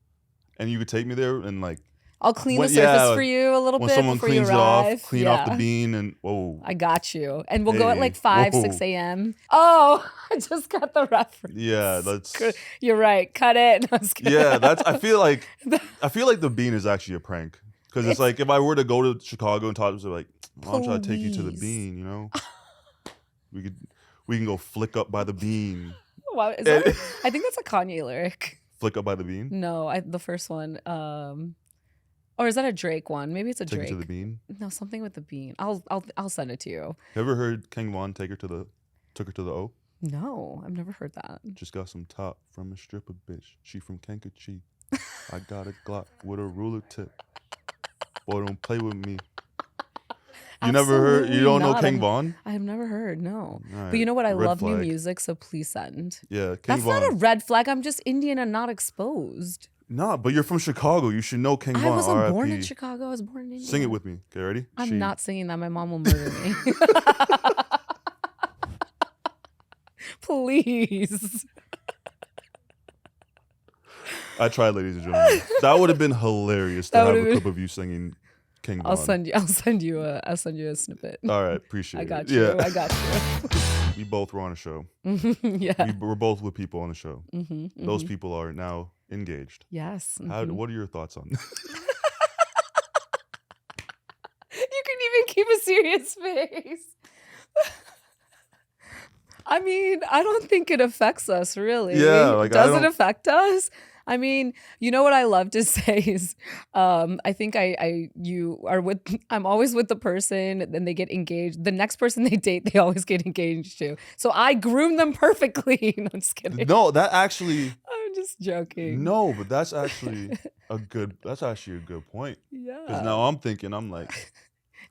and you could take me there and like. I'll clean the surface for you a little when bit someone before cleans you it arrive. off, clean off the bean, and whoa. I got you. And we'll go at Hey, like 5, whoa. 6 a.m. Oh, I just got the reference. Yeah, that's. You're right. Cut it. No, I'm just kidding. Yeah, that's. I feel like the bean is actually a prank because it's like if I were to go to Chicago and talk to them, like, why don't I take you to the Please. bean? You know, we can go flick up by the bean. Wow, is that, I think that's a Kanye lyric. Flick up by the bean. No, the first one. Or is that a Drake one? Maybe it's a Take Drake. her to the bean. No, something with the bean. I'll send it to you. You ever heard King Von took her to the O? No, I've never heard that. Just got some top from a stripper bitch. She from Kankakee. I got a Glock with a ruler tip. Boy, don't play with me. You never heard? You Absolutely don't know not. King Von? I have never heard. No, All but you know what? I red love new flag. music, so please send. Yeah, King That's Von. not a red flag. I'm just Indian and not exposed. Nah, but you're from Chicago. You should know King Von. I wasn't R.I.P. born in Chicago. I was born in India. Sing it with me. Okay, ready? I'm not singing that. My mom will murder me. Please. I tried, ladies and gentlemen. That would have been hilarious to That have would've a been- clip of you singing King Von. I'll send you a snippet. All right, appreciate I it. got you. Yeah. I got We both were on a show. you. Yeah. We're both with people on the show. Mm-hmm, Those people are now engaged. Yes. What are your thoughts on this? You can even keep a serious face. I mean, I don't think it affects us really. Yeah, like, I does it don't- affect us? I mean, you know what I love to say is, I think I'm always with the person, then they get engaged. The next person they date, they always get engaged to. So I groom them perfectly. No, I'm just kidding. No, that actually. I'm just joking. No, but that's actually a good point. Because Yeah. now I'm thinking, I'm like,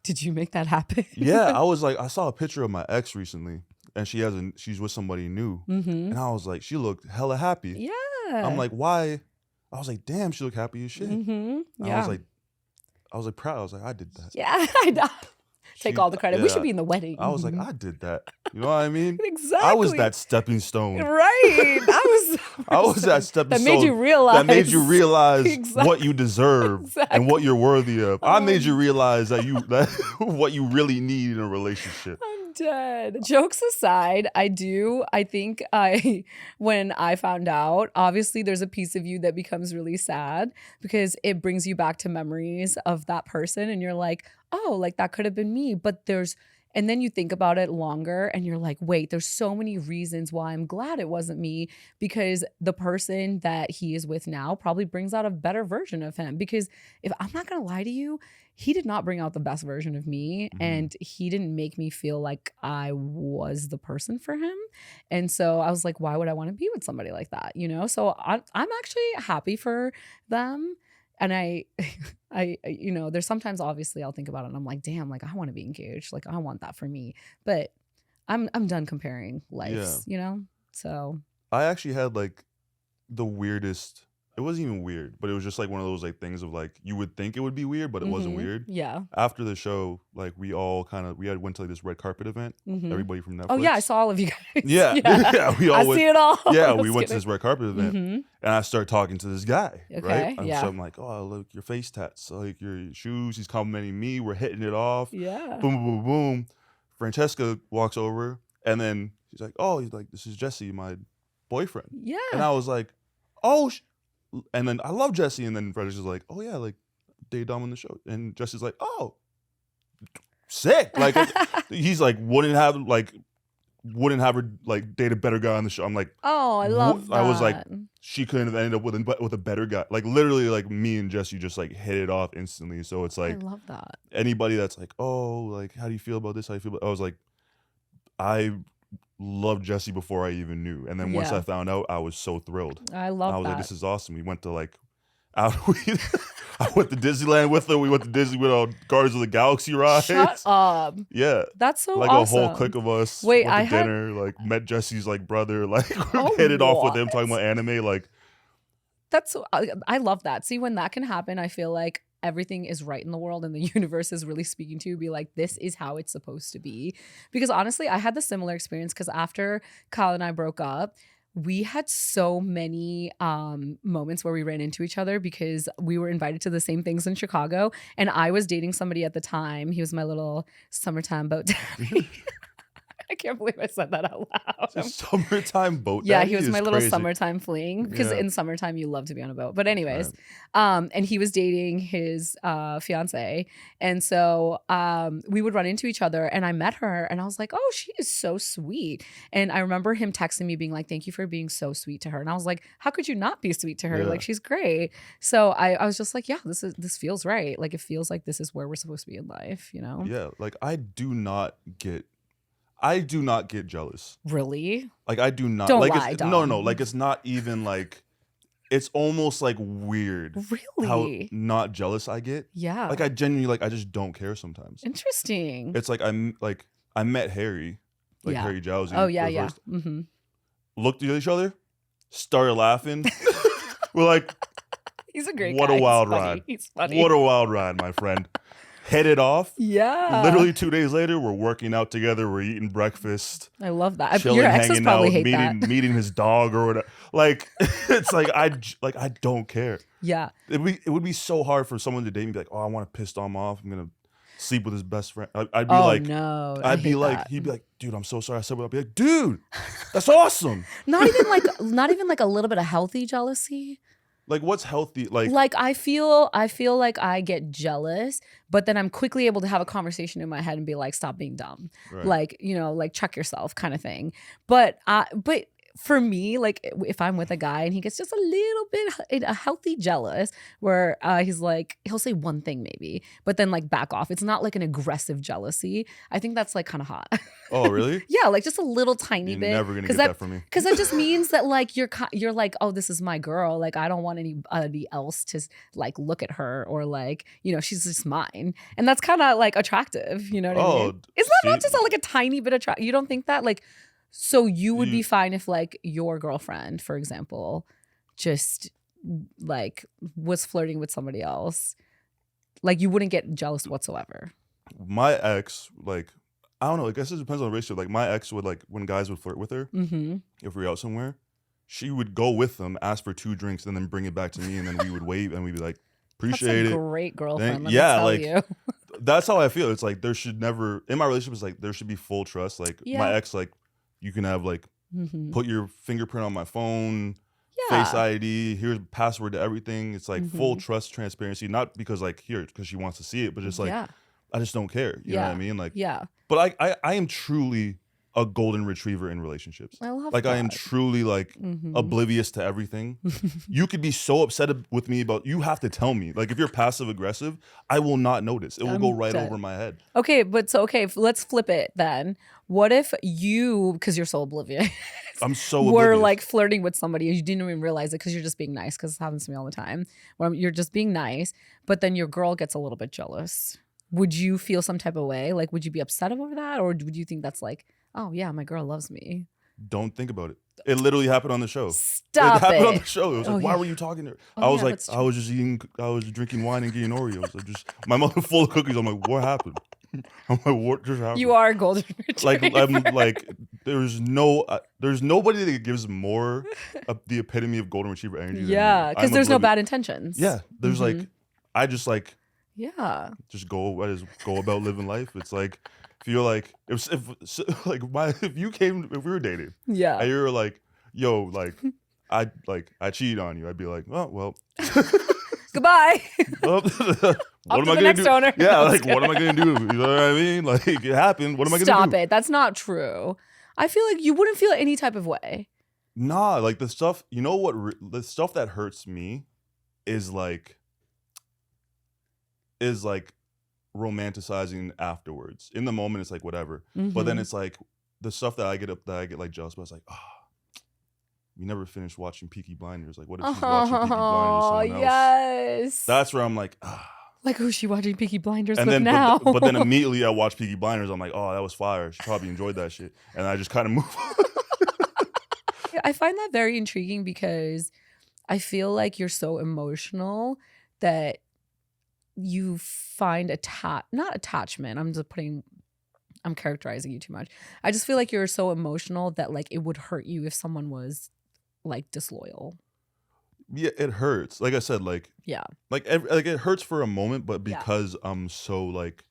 Did you make that happen? yeah, I was like, I saw a picture of my ex recently, and she's with somebody new, Mm-hmm. and I was like, she looked hella happy. Yeah. I'm like, why? I was like, damn, she looked happy as shit. Mm-hmm. I Yeah. was like proud. I was like, I did that. Yeah. I know. Take She- all the credit. We yeah. should be in the wedding. I was like, I did that. You know what I mean? Exactly. I was that stepping stone. Right. I was that stepping that stone made you realize. that made you realize Exactly. what you deserve and what you're worthy of. I made you realize that what you really need in a relationship. I'm dead. Jokes aside, I think when I found out, obviously there's a piece of you that becomes really sad because it brings you back to memories of that person and you're like, oh, like that could have been me. And then you think about it longer and you're like, wait, there's so many reasons why I'm glad it wasn't me, because the person that he is with now probably brings out a better version of him. Because if I'm not going to lie to you, he did not bring out the best version of me, and he didn't make me feel like I was the person for him. And so I was like, why would I want to be with somebody like that? You know? So I'm actually happy for them. And I, there's sometimes obviously I'll think about it and I'm like, damn, like I want to be engaged. Like I want that for me. But I'm done comparing lives, you know? So I actually had like the weirdest. It wasn't even weird, but it was just like one of those like things of like you would think it would be weird, but it wasn't weird. Yeah. After the show, like we went to like this red carpet event. Everybody from Netflix. Oh yeah, I saw all of you guys. Yeah, yeah, we all I went. see it all. Yeah, I'm we just went to kidding. this red carpet event, and I started talking to this guy. Okay, Right? yeah. So I'm like, oh, look, your face tats, like your shoes. He's complimenting me. We're hitting it off. Yeah. Boom, boom, boom, boom. Francesca walks over, and then she's like, oh, this is Jesse, my boyfriend. Yeah. And I was like, oh, and then I love Jesse. And then Francesca's like, oh yeah, like date Dom on the show. And Jesse's like, oh, sick. Like he's like, wouldn't have her like date a better guy on the show. I'm like, Oh, I love that. I was like, she couldn't have ended up with a better guy. Like literally, like me and Jesse just like hit it off instantly. So it's I like love that. anybody that's like, oh, like how do you feel about this? How do you feel about? I was like, I loved Jesse before I even knew, and then once Yeah. I found out, I was so thrilled. I love I was that. like, this is awesome. We went to like out. I went to Disneyland with her. We went to Disney with our Guardians of the Galaxy rides. Shut up. Yeah. That's so Like awesome. a whole clique of us Wait, went to I had- dinner, like met Jesse's like brother, like Oh, hit it off with him what? talking about anime. Like That's so, I love that. See, when that can happen, I feel like everything is right in the world and the universe is really speaking to you, be like, this is how it's supposed to be. Because honestly, I had the similar experience because after Kyle and I broke up, we had so many moments where we ran into each other because we were invited to the same things in Chicago. And I was dating somebody at the time. He was my little summertime boat daddy. I can't believe I said that out loud. summertime boat. Yeah, daddy he was is my little crazy. summertime fling because Yeah. in summertime you love to be on a boat. But anyways, Right. and he was dating his fiance, and so we would run into each other, and I met her, and I was like, oh, she is so sweet. And I remember him texting me being like, thank you for being so sweet to her. And I was like, how could you not be sweet to her? Yeah. Like, she's great. So I was just like, yeah, this feels right. Like, it feels like this is where we're supposed to be in life, you know? Yeah, like I do not get jealous. Really? Like I do not. Don't like lie, it's, Dom. no. Like it's not even like. It's almost like weird Really? how not jealous I get. Yeah. Like I genuinely like I just don't care sometimes. Interesting. It's like I met Harry, like Yeah. Harry Jowsey. Oh, for yeah, the yeah. first- Mm-hmm. Looked at each other, started laughing. We're like, He's a great what guy. a wild He's funny. ride. He's funny. what a wild ride, my friend. Headed off. Yeah. Literally 2 days later, we're working out together. We're eating breakfast. I love that. Chilling, Your exes hanging probably out, hate that. meeting his dog or whatever. Like it's like I don't care. Yeah. It would be so hard for someone to date me and be like, oh, I want to piss Dom off. I'm gonna sleep with his best friend. I'd be Oh, like, no. I I'd be hate like, that. he'd be like, dude, I'm so sorry I said what. I'd be like, dude, that's awesome. not even like a little bit of healthy jealousy. Like, what's healthy? Like I feel like I get jealous, but then I'm quickly able to have a conversation in my head and be like, stop being dumb. Right. Like, you know, like check yourself kind of thing. But for me, like if I'm with a guy and he gets just a little bit a healthy jealous, where he's like, he'll say one thing maybe, but then like back off. It's not like an aggressive jealousy. I think that's like kind of hot. Oh, really? Yeah, like just a little tiny You're bit. never gonna 'Cause get that from me. Because that just means that like you're like, oh, this is my girl. Like I don't want anybody else to like look at her or like, you know, she's just mine. And that's kind of like attractive. You know what I mean? Isn't that not see- just like a tiny bit attractive? You don't think that? Like, so you would be You- fine if like your girlfriend, for example, just like was flirting with somebody else. Like you wouldn't get jealous whatsoever. My ex, like, I don't know. I guess it depends on the relationship. Like, my ex would like when guys would flirt with her, Mm-hmm. if we were out somewhere, she would go with them, ask for 2 drinks, and then bring it back to me, and then we would wave, and we'd be like, That's appreciate a it. great girlfriend. Let yeah, me tell like, you. That's how I feel. It's like there should never in my relationship. It's like there should be full trust. Like Yeah. my ex, like you can have like Mm-hmm. put your fingerprint on my phone, Yeah. Face ID. Here's password to everything. It's like full Mhm. trust, transparency. Not because like here because she wants to see it, but just like yeah. I just don't care. You know what I Yeah. mean? Like, Yeah. but I am truly a golden retriever in relationships. I love Like that. I am truly like Mhm. oblivious to everything. You could be so upset with me about you have to tell me. Like if you're passive aggressive, I will not notice. It will go I'm right dead. over my head. Okay, but so let's flip it then. What if you, because you're so oblivious, I'm so were oblivious. like flirting with somebody and you didn't even realize it because you're just being nice? Because it happens to me all the time. Where you're just being nice, but then your girl gets a little bit jealous. Would you feel some type of way? Like, would you be upset over that, or would you think that's like, oh yeah, my girl loves me? Don't think about it. It literally happened on the show. Stop it happened on it. the show. It was Oh, like, why yeah. were you talking to her? Oh, I was yeah, like, that's I was drinking wine and getting Oreos. Like just my mother full of cookies. I'm like, what happened? I'm like, what just happened? You are a golden like retriever. I'm like there's nobody that gives more of the epitome of golden retriever energy. than me. Yeah, because I'm there's no oblivious. bad intentions. Yeah, there's like Mhm. I just like Yeah. just go about living life. It's like if you're like if if we were dating Yeah. and you were like, yo, I cheated on you, I'd be like, oh well. Goodbye. Well, Off what to am I the gonna next do? owner. Yeah, I'm like just what am I gonna do? You know what I mean? Like it happened. What am I gonna Stop do? it. That's not true. I feel like you wouldn't feel any type of way. Nah, like the stuff, you know what, the stuff that hurts me is like romanticizing afterwards. In the moment, it's like whatever. But then it's like the stuff that I get like jealous about. It's like, we never finished watching Peaky Blinders. Like, what if she's watching Peaky Blinders with someone else? Yes. That's where I'm like, Like, who's she watching Peaky Blinders and with then, now? but then immediately I watch Peaky Blinders. I'm like, oh, that was fire. She probably enjoyed that shit. And I just kind of move on. I find that very intriguing because I feel like you're so emotional that you find not attachment. I'm characterizing you too much. I just feel like you're so emotional that like it would hurt you if someone was like disloyal. Yeah, it hurts. Like I said, like like it hurts for a moment, but because I'm so like,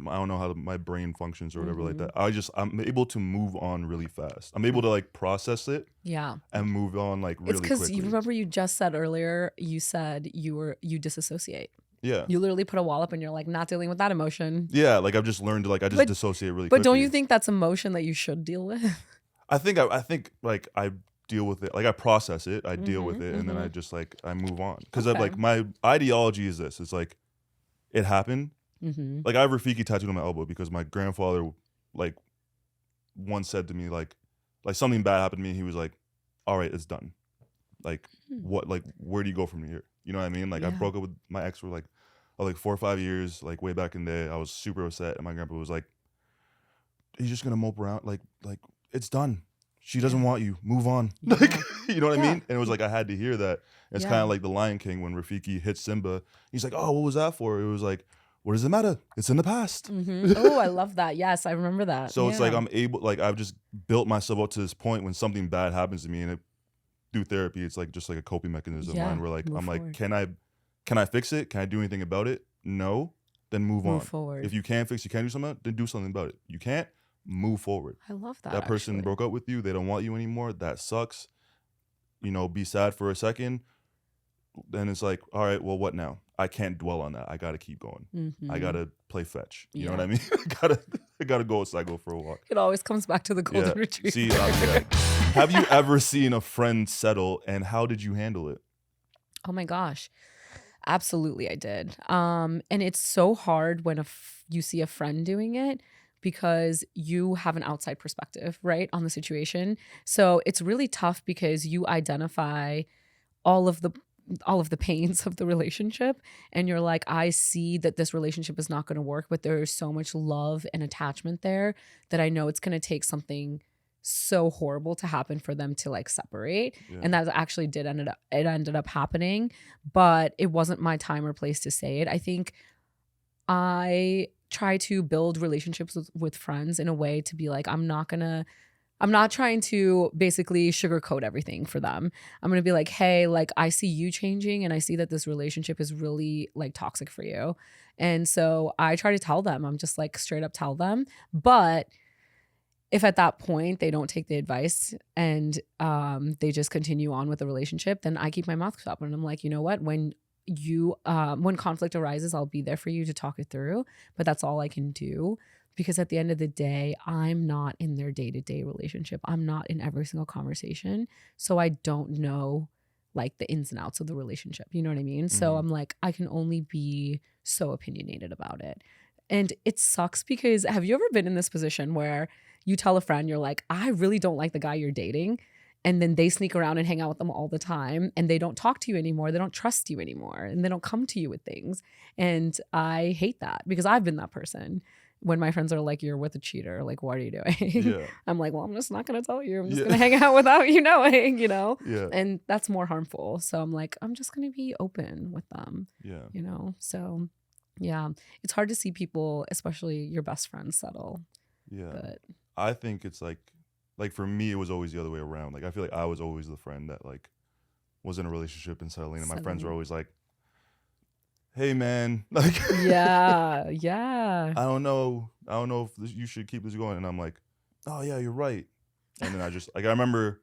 I don't know how my brain functions or whatever like that. I'm able to move on really fast. I'm able to like process it. Yeah. And move on like really quickly. It's because you remember you just said earlier, you said you disassociate. Yeah. You literally put a wall up and you're like, not dealing with that emotion. Yeah, like I've just learned to like, I just dissociate really quickly. But don't you think that's emotion that you should deal with? I think like I deal with it. Like I process it, I deal with it, and then I just like, I move on. Because like my ideology is this. It's like, it happened. Like I have Rafiki tattooed on my elbow because my grandfather like once said to me like something bad happened to me and he was like, all right, it's done. Like what, like where do you go from here? You know what I mean? Like I broke up with my ex for like 4 or 5 years, like way back in the day. I was super upset and my grandpa was like, he's just gonna mope around, like it's done. She doesn't want you. Move on. Like, you know what I mean? And it was like I had to hear that. It's kind of like the Lion King when Rafiki hits Simba. He's like, oh, what was that for? It was like, what does it matter? It's in the past. Oh, I love that. Yes, I remember that. So it's like I've just built myself up to this point when something bad happens to me, and through therapy, it's like just like a coping mechanism of mine where like I'm forward. like, can I fix it? Can I do anything about it? No. Then move on. Forward. If you can't fix, you can't do something, then do something about it. You can't, move forward. I love that. That person broke up with you. They don't want you anymore. That sucks. You know, be sad for a second. Then it's like, all right, well, what now? I can't dwell on that. I got to keep going. I got to play fetch. You know what I mean? I gotta go outside, go for a walk. It always comes back to the golden retriever. See, have you ever seen a friend settle, and how did you handle it? Oh my gosh. Absolutely, I did. And it's so hard when you see a friend doing it because you have an outside perspective, right, on the situation. So it's really tough because you identify all of the pains of the relationship, and you're like, I see that this relationship is not going to work, but there's so much love and attachment there that I know it's going to take something so horrible to happen for them to like separate. And that actually ended up happening, but it wasn't my time or place to say it. I think I try to build relationships with friends in a way to be like, I'm not trying to basically sugarcoat everything for them. I'm going to be like, hey, like I see you changing and I see that this relationship is really like toxic for you. And so I try to tell them, I'm just like straight up tell them. But if at that point they don't take the advice and they just continue on with the relationship, then I keep my mouth shut and I'm like, you know what? When conflict arises, I'll be there for you to talk it through. But that's all I can do. Because at the end of the day, I'm not in their day-to-day relationship. I'm not in every single conversation. So I don't know like the ins and outs of the relationship. You know what I mean? So I'm like, I can only be so opinionated about it. And it sucks because have you ever been in this position where you tell a friend, you're like, I really don't like the guy you're dating. And then they sneak around and hang out with them all the time and they don't talk to you anymore. They don't trust you anymore and they don't come to you with things. And I hate that because I've been that person. When my friends are like, you're with a cheater, like, what are you doing? I'm like, well, I'm just not going to tell you. I'm just going to hang out without you knowing, you know? And that's more harmful. So I'm like, I'm just going to be open with them, you know? So yeah, it's hard to see people, especially your best friends, settle. Yeah. But I think it's like for me, it was always the other way around. Like, I feel like I was always the friend that like was in a relationship and settling. And my friends were always like, hey man, like yeah. I don't know if you should keep this going. And I'm like, oh yeah, you're right. And then I just like I remember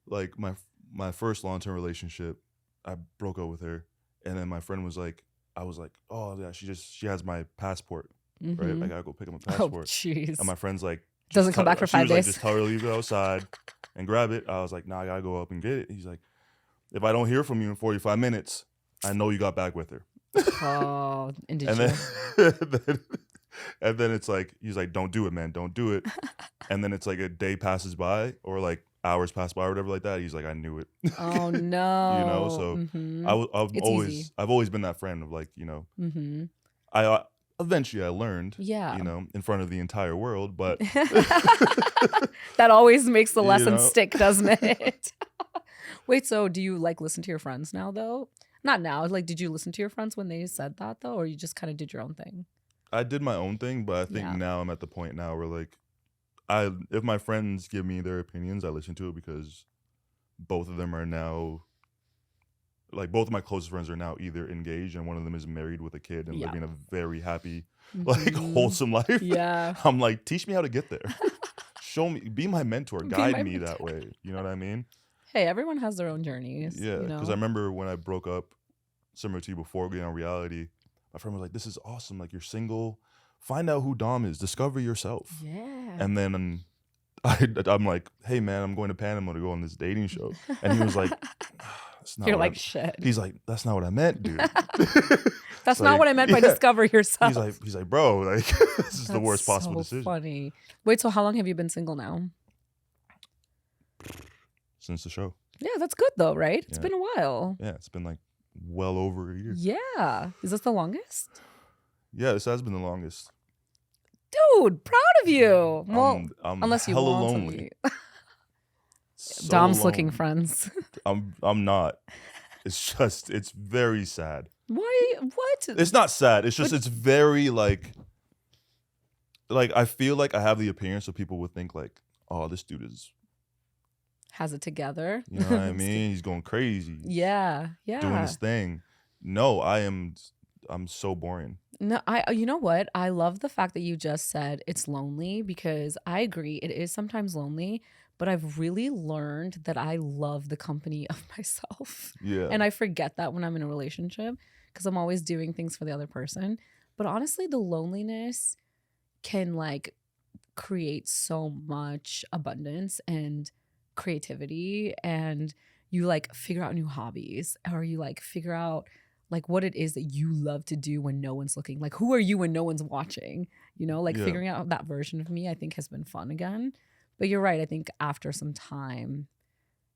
like my first long-term relationship, I broke up with her, and then my friend was like, I was like, oh yeah, she has my passport, right? I gotta go pick up my passport. Oh jeez. And my friend's like, Doesn't come back for 5 She was like, days. just tell her to leave it outside and grab it. I was like, nah, I gotta go up and get it. He's like, if I don't hear from you in 45 minutes, I know you got back with her. Oh, and did And you? then it's like, he's like, don't do it, man, don't do it. And then it's like a day passes by or like hours pass by or whatever like that. He's like, I knew it. Oh no. You know, so It's I've always been that friend of like, you know, easy. I eventually I learned, Yeah. you know, in front of the entire world, but That always makes the lesson know? stick, doesn't it? Wait, so do you like listen to your friends now though? Not now. Like, did you listen to your friends when they said that though, or you just kind of did your own thing? I did my own thing, but I think Yeah. now I'm at the point now where like if my friends give me their opinions, I listen to it because both of them are now like both of my closest friends are now either engaged and one of them is married with a kid and Yeah. living a very happy, like Mhm. wholesome life. Yeah. I'm like, teach me how to get there. Show me, be my mentor, Be guide my me mentor. that way. You know what I mean? Hey, everyone has their own journeys. Yeah, You because know? I remember when I broke up, similar to you before getting on reality, my friend was like, "This is awesome. Like you're single. Find out who Dom is. Discover yourself." Yeah. And then I'm like, "Hey man, I'm going to Panama to go on this dating show," and he was like, "That's not You're what like, shit. He's like, "That's not what I meant, dude." That's not what I meant by discover yourself. He's like, "Bro, like this is the worst possible decision." Funny. Wait, so how long have you been single now? Since the show. Yeah, that's good though, right? It's Yeah. been a while. Yeah, it's been like well over a year. Yeah. Is this the longest? Yeah, this has been the longest. Dude, proud of you. Well, I'm unless you hella want lonely. to. So Dom's looking lonely. friends. I'm not. It's very sad. Why? What? It's not sad. It's just it's very like I feel like I have the appearance so people would think like, oh, this dude is, Has it together. you know what I mean? He's going crazy. Yeah. Yeah. Doing his thing. No, I'm so boring. No, you know what? I love the fact that you just said it's lonely because I agree it is sometimes lonely, but I've really learned that I love the company of myself. Yeah. And I forget that when I'm in a relationship because I'm always doing things for the other person. But honestly, the loneliness can like create so much abundance and creativity, and you like figure out new hobbies, or you like figure out like what it is that you love to do when no one's looking. Like, who are you when no one's watching? You know, like Yeah. figuring out that version of me, I think has been fun again. But you're right. I think after some time,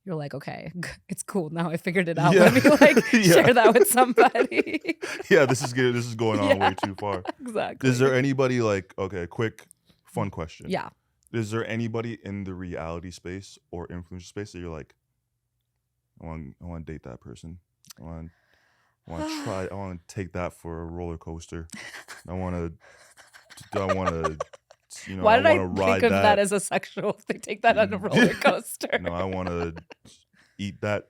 you're like, okay, it's cool. Now I figured it out. Yeah. Let me like Yeah. share that with somebody. Yeah, this is good. This is going on Yeah. way too far. Exactly. Is there anybody like, okay, quick fun question. Yeah. Is there anybody in the reality space or influencer space that you're like, I want to date that person. I want to take that for a roller coaster. I want to, you know, Why did I wanna think of that as a sexual thing? Take that on a roller coaster. No, I want to eat that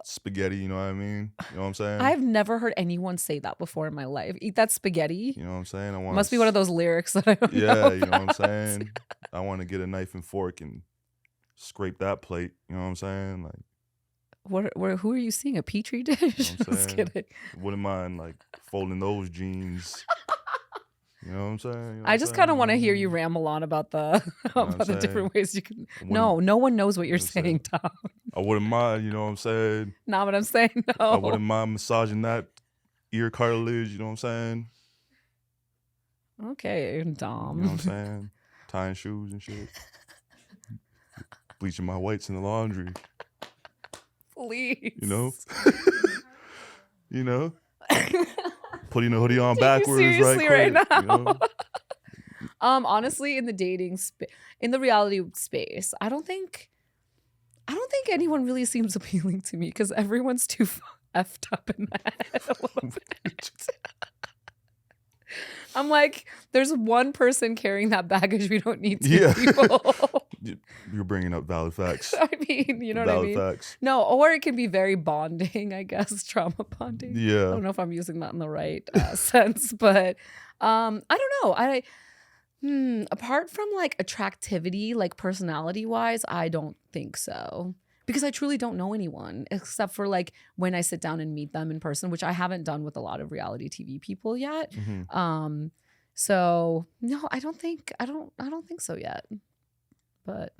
spaghetti. You know what I mean? You know what I'm saying? I've never heard anyone say that before in my life. Eat that spaghetti. You know what I'm saying? I want. Must be one of those lyrics that I don't know. Yeah, you know what I'm about. saying? I want to get a knife and fork and scrape that plate. You know what I'm saying? Like, Who are you seeing? A petri dish? you know what I'm Just saying? kidding. Wouldn't mind like folding those jeans. You know what I'm saying? You know what I I'm just kind of saying? want to hear you ramble on about the what I'm about the different ways you can. wouldn't- No one knows what you're you know what I'm saying, Tom. I wouldn't mind. You know what I'm saying? Not what I'm saying. No. I wouldn't mind massaging that ear cartilage. You know what I'm saying? Okay, You know what I'm Dom. saying? Tying shoes and shit. Bleaching my whites in the laundry. Please. You know? You know? Putting a hoodie on Take you backwards right seriously quick. right You know? Honestly, in the in the reality space, I don't think anyone really seems appealing to me because everyone's too effed up in the head a little bit. I'm like, there's one person carrying that baggage. We don't need two Yeah. people. You're bringing up valid facts. I mean, you know what I Valid mean? facts. No, or it can be very bonding, I guess, trauma bonding. I Yeah. don't know if I'm using that in the right sense, but I don't know. Apart from like attractivity, like personality wise, I don't think so. Because I truly don't know anyone except for like when I sit down and meet them in person, which I haven't done with a lot of reality TV people yet. Mhm. So no, I don't think so yet. But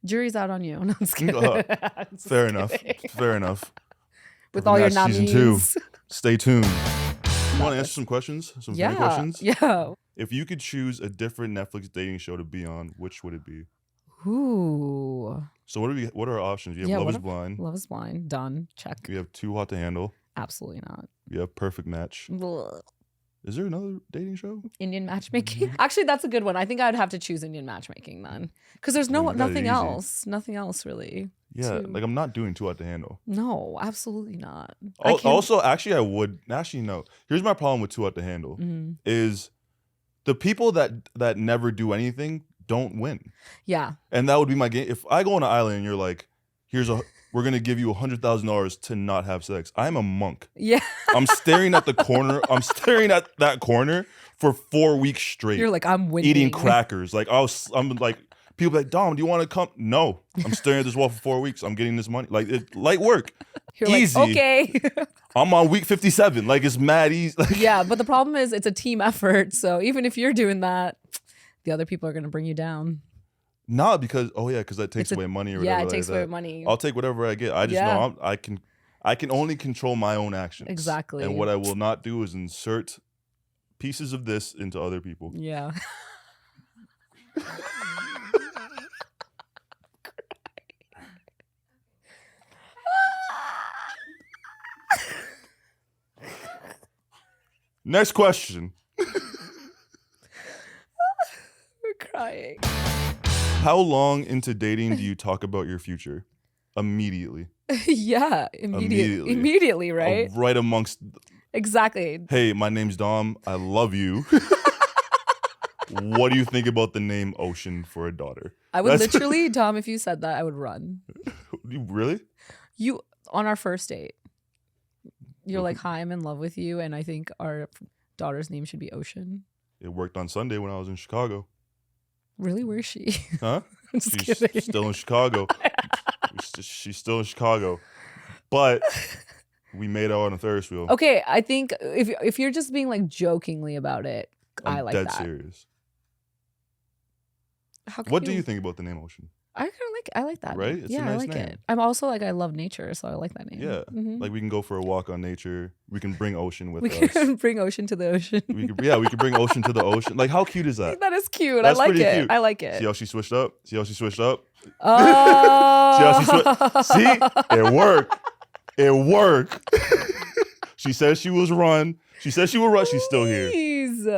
jury's out on you. No, I'm just kidding. I'm just Fair enough. kidding. Fair enough. With all your Match season 2. nummies. Stay tuned. You want to answer some questions? Some funny questions? Yeah. If you could choose a different Netflix dating show to be on, which would it be? Ooh. So what are our options? You have Love is Blind. Love is Blind. Done. Check. We have Too Hot to Handle. Absolutely not. We have Perfect Match. Ugh. Is there another dating show? Indian matchmaking? Actually, that's a good one. I think I'd have to choose Indian matchmaking then. Because there's nothing else. Nothing else really. Yeah, like I'm not doing Too Hot to Handle. No, absolutely not. Also, actually, I would. Actually, no. Here's my problem with Too Hot to Handle. Mm-hmm. Is the people that never do anything don't win. Yeah. And that would be my game. If I go on an island and you're like, we're gonna give you $100,000 to not have sex. I'm a monk. Yeah. I'm staring at the corner. I'm staring at that corner for 4 weeks straight. You're like, I'm winning. Eating crackers. Like I'm like, people be like, Dom, do you want to come? No. I'm staring at this wall for 4 weeks. I'm getting this money. Like light work. You're easy. Like, okay. I'm on week 57. Like it's mad easy. Like, yeah, but the problem is it's a team effort. So even if you're doing that, the other people are gonna bring you down. Not because that takes away money or whatever. Yeah, it takes away money. I'll take whatever I get. I just know I can only control my own actions. Exactly. And what I will not do is insert pieces of this into other people. Yeah. Next question. We're crying. How long into dating do you talk about your future? Immediately. Yeah, immediately, right? Right amongst. Exactly. Hey, my name's Dom. I love you. What do you think about the name Ocean for a daughter? I would literally, Dom, if you said that, I would run. Really? You, on our first date, you're like, hi, I'm in love with you, and I think our daughter's name should be Ocean. It worked on Sunday when I was in Chicago. Really? Where is she? Huh? She's still in Chicago. She's still in Chicago. But we made out on a Ferris wheel. Okay, I think if you're just being like jokingly about it, I like dead that. serious. What do you think about the name Ocean? I like that. Right? It's a I nice like name. it. I'm also like, I love nature, so I like that name. Yeah. Mm-hmm. Like we can go for a walk on nature. We can bring Ocean with us. We can bring Ocean to the ocean. we could bring Ocean to the ocean. Like how cute is that? That is cute. That's I like pretty it. cute. I like it. See how she switched up? Oh. See how she switched? See? It worked. It worked. She said she was run. She said she would run. She's still here. Please.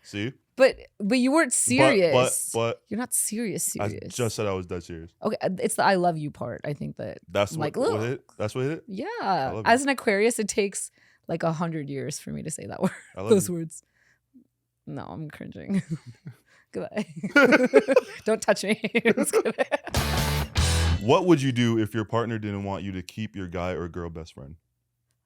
See? But you weren't serious. But you're not serious. I just said I was dead serious. Okay, it's the I love you part. I think that's like, what hit. That's what hit it. Yeah. As an Aquarius, it takes like 100 years for me to say that word. Those words. No, I'm cringing. Goodbye. Don't touch me. What would you do if your partner didn't want you to keep your guy or girl best friend?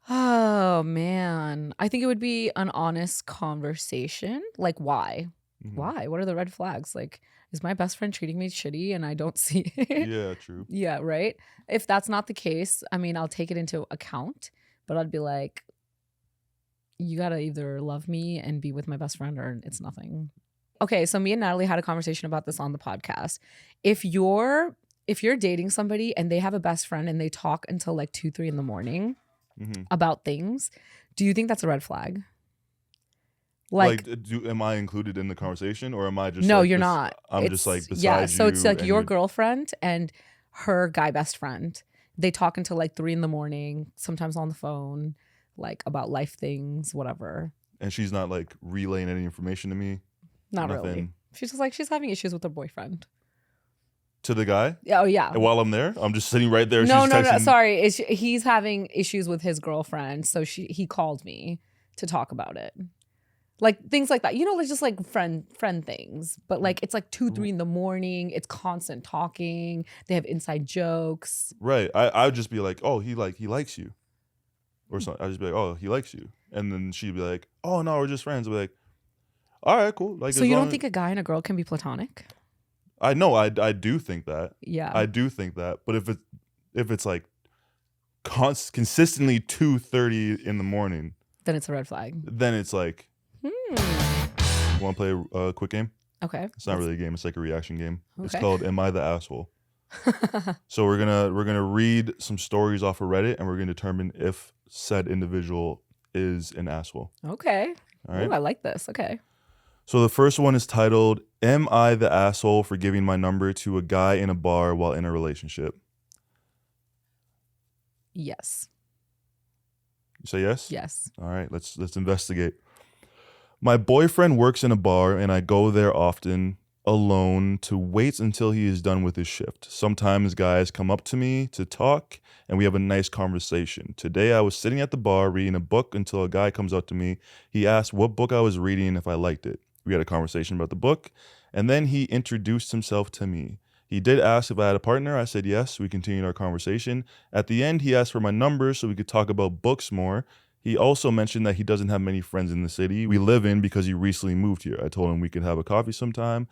Oh man, I think it would be an honest conversation. Like, why? Mm-hmm. Why? What are the red flags? Like, is my best friend treating me shitty and I don't see it? Yeah, true. Yeah, right. If that's not the case, I mean, I'll take it into account, but I'd be like, you gotta either love me and be with my best friend, or it's nothing. Okay, so me and Natalie had a conversation about this on the podcast. If you're dating somebody and they have a best friend and they talk until like 2-3 in the morning. Mm-hmm. About things, do you think that's a red flag? Like am I included in the conversation, or am I just no? You're not. I'm just like beside you. So it's like your girlfriend and her guy best friend. They talk until like 3 in the morning, sometimes on the phone, like about life things, whatever. And she's not like relaying any information to me. Not really. She's just like she's having issues with her boyfriend. To the guy? Oh, yeah. And while I'm there, I'm just sitting right there. No. Sorry. He's having issues with his girlfriend. So he called me to talk about it. Like things like that. You know, it's just like friend things. But like it's like 2-3 in the morning. It's constant talking. They have inside jokes. Right. I would just be like, oh, he likes you. Or something. I'd just be like, oh, he likes you. And then she'd be like, oh, no, we're just friends. I'd be like, all right, cool. Like, so you don't think a guy and a girl can be platonic? I know, I do think that. Yeah. I do think that. But if it's like consistently 2:30 in the morning, then it's a red flag. Then it's like, you want to play a quick game? Okay. It's not really a game. It's like a reaction game. It's Okay. called Am I the Asshole? So we're gonna read some stories off of Reddit, and we're gonna determine if said individual is an asshole. Okay. All right. Ooh, I like this. Okay. So the first one is titled, Am I the Asshole for giving my number to a guy in a bar while in a relationship? Yes. You say yes? Yes. All right, let's investigate. My boyfriend works in a bar and I go there often alone to wait until he is done with his shift. Sometimes guys come up to me to talk and we have a nice conversation. Today I was sitting at the bar reading a book until a guy comes up to me. He asked what book I was reading and if I liked it. We had a conversation about the book and then he introduced himself to me. He did ask if I had a partner. I said yes. We continued our conversation. At the end, he asked for my number so we could talk about books more. He also mentioned that he doesn't have many friends in the city we live in because he recently moved here. I told him we could have a coffee sometime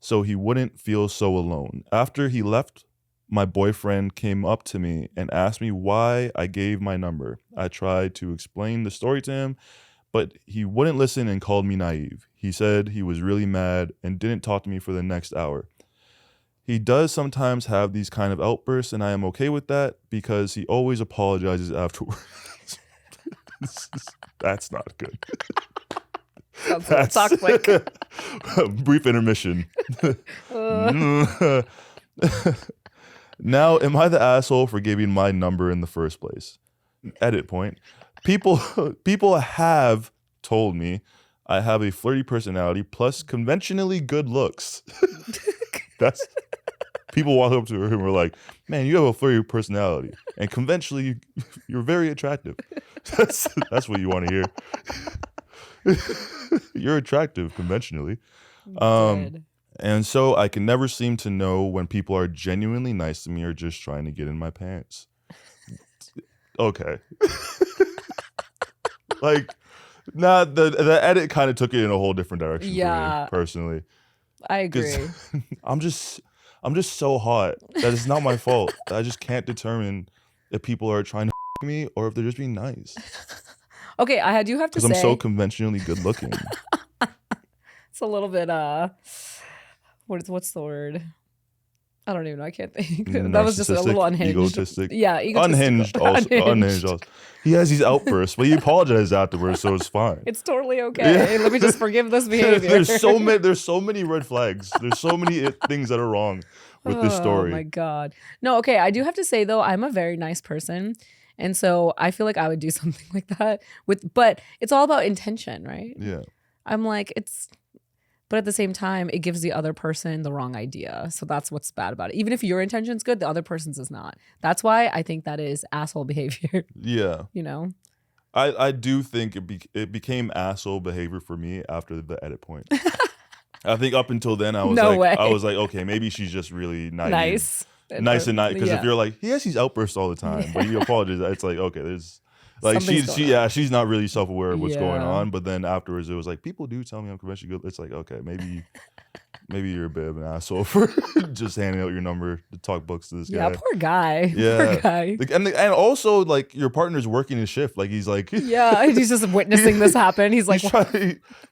so he wouldn't feel so alone. After he left, my boyfriend came up to me and asked me why I gave my number. I tried to explain the story to him, but he wouldn't listen and called me naive. He said he was really mad and didn't talk to me for the next hour. He does sometimes have these kind of outbursts, and I am okay with that because he always apologizes afterwards. That's not good. Sounds toxic. Brief intermission. Now, am I the asshole for giving my number in the first place? Edit point. People have told me I have a flirty personality plus conventionally good looks. That's people walk up to her and were like, "Man, you have a flirty personality, and conventionally, you're very attractive." That's what you want to hear. You're attractive conventionally, Good. and so I can never seem to know when people are genuinely nice to me or just trying to get in my pants. Okay, like, nah, the edit kind of took it in a whole different direction for me personally. I agree. I'm just so hot that it's not my fault. I just can't determine if people are trying to me or if they're just being nice. Okay, I do have to say, because I'm so conventionally good looking. it's a little bit what's the word? I don't even know. I can't think. That was just a little unhinged. Egotistic. Yeah, unhinged. Also, unhinged. Also. He has these outbursts, but he apologized afterwards, so it's fine. It's totally okay. Yeah. Let me just forgive this behavior. There's so many red flags. There's so many things that are wrong with this story. Oh my God. No, okay. I do have to say though, I'm a very nice person. And so I feel like I would do something like that but it's all about intention, right? Yeah. I'm like, but at the same time, it gives the other person the wrong idea. So that's what's bad about it. Even if your intention's good, the other person's is not. That's why I think that is asshole behavior. Yeah. You know? I do think it became asshole behavior for me after the edit point. I think up until then I was like, okay, maybe she's just really naive. Nice and nice. Because if you're like, he has these outbursts all the time, but you apologize, it's like, okay, there's like she's not really self-aware of what's going on. But then afterwards it was like, people do tell me I'm conventionally good. It's like, okay, maybe you're a bit of an asshole for just handing out your number to talk books to this guy. Yeah, poor guy. Yeah. Poor guy. Like, and also like your partner's working his shift. Like he's like yeah, he's just witnessing this happen. He's like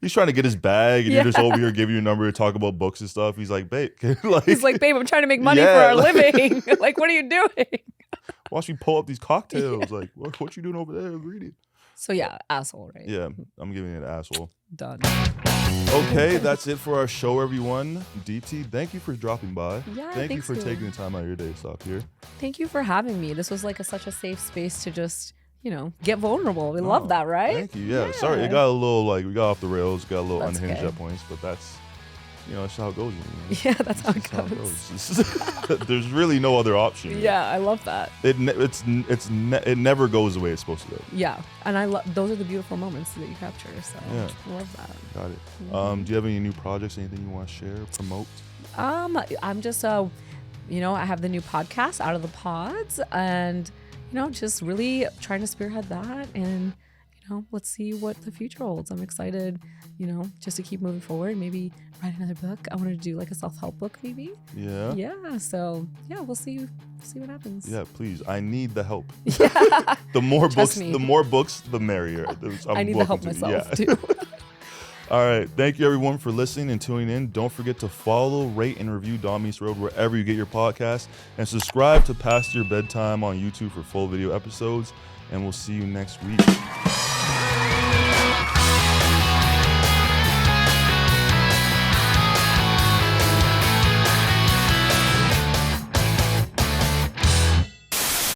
he's trying to get his bag and you're just over here giving your number to talk about books and stuff. He's like, babe, he's like, babe, I'm trying to make money for our living. Like, what are you doing? Watch me pull up these cocktails. Like, what you doing over there reading? So yeah, asshole, right? Yeah, I'm giving it an asshole. Done. Okay, that's it for our show, everyone. Deepti, thank you for dropping by. Yeah, thank you for taking the time out of your day to stop here. Thank you for having me. This was like such a safe space to just, get vulnerable. We love that, right? Thank you. Yeah. Sorry, it got a little we got off the rails, got a little unhinged at points, but that's that's how it goes. Yeah, that's how it goes. There's really no other option. Yeah, I love that. It never goes the way it's supposed to go. Yeah, and I love those are the beautiful moments that you capture. So yeah. I love that. Got it. Mm-hmm. Do you have any new projects? Anything you want to share, promote? I'm just I have the new podcast, Out of the Pods, and just really trying to spearhead that, and let's see what the future holds. I'm excited, just to keep moving forward. Maybe write another book. I wanted to do like a self-help book, maybe. Yeah. Yeah. So yeah, we'll see what happens. Yeah, please. I need the help. Yeah. the more books, the merrier. I need the help myself too. All right. Thank you, everyone, for listening and tuning in. Don't forget to follow, rate, and review Dom Meets Road wherever you get your podcast. And subscribe to Past Your Bedtime on YouTube for full video episodes. And we'll see you next week.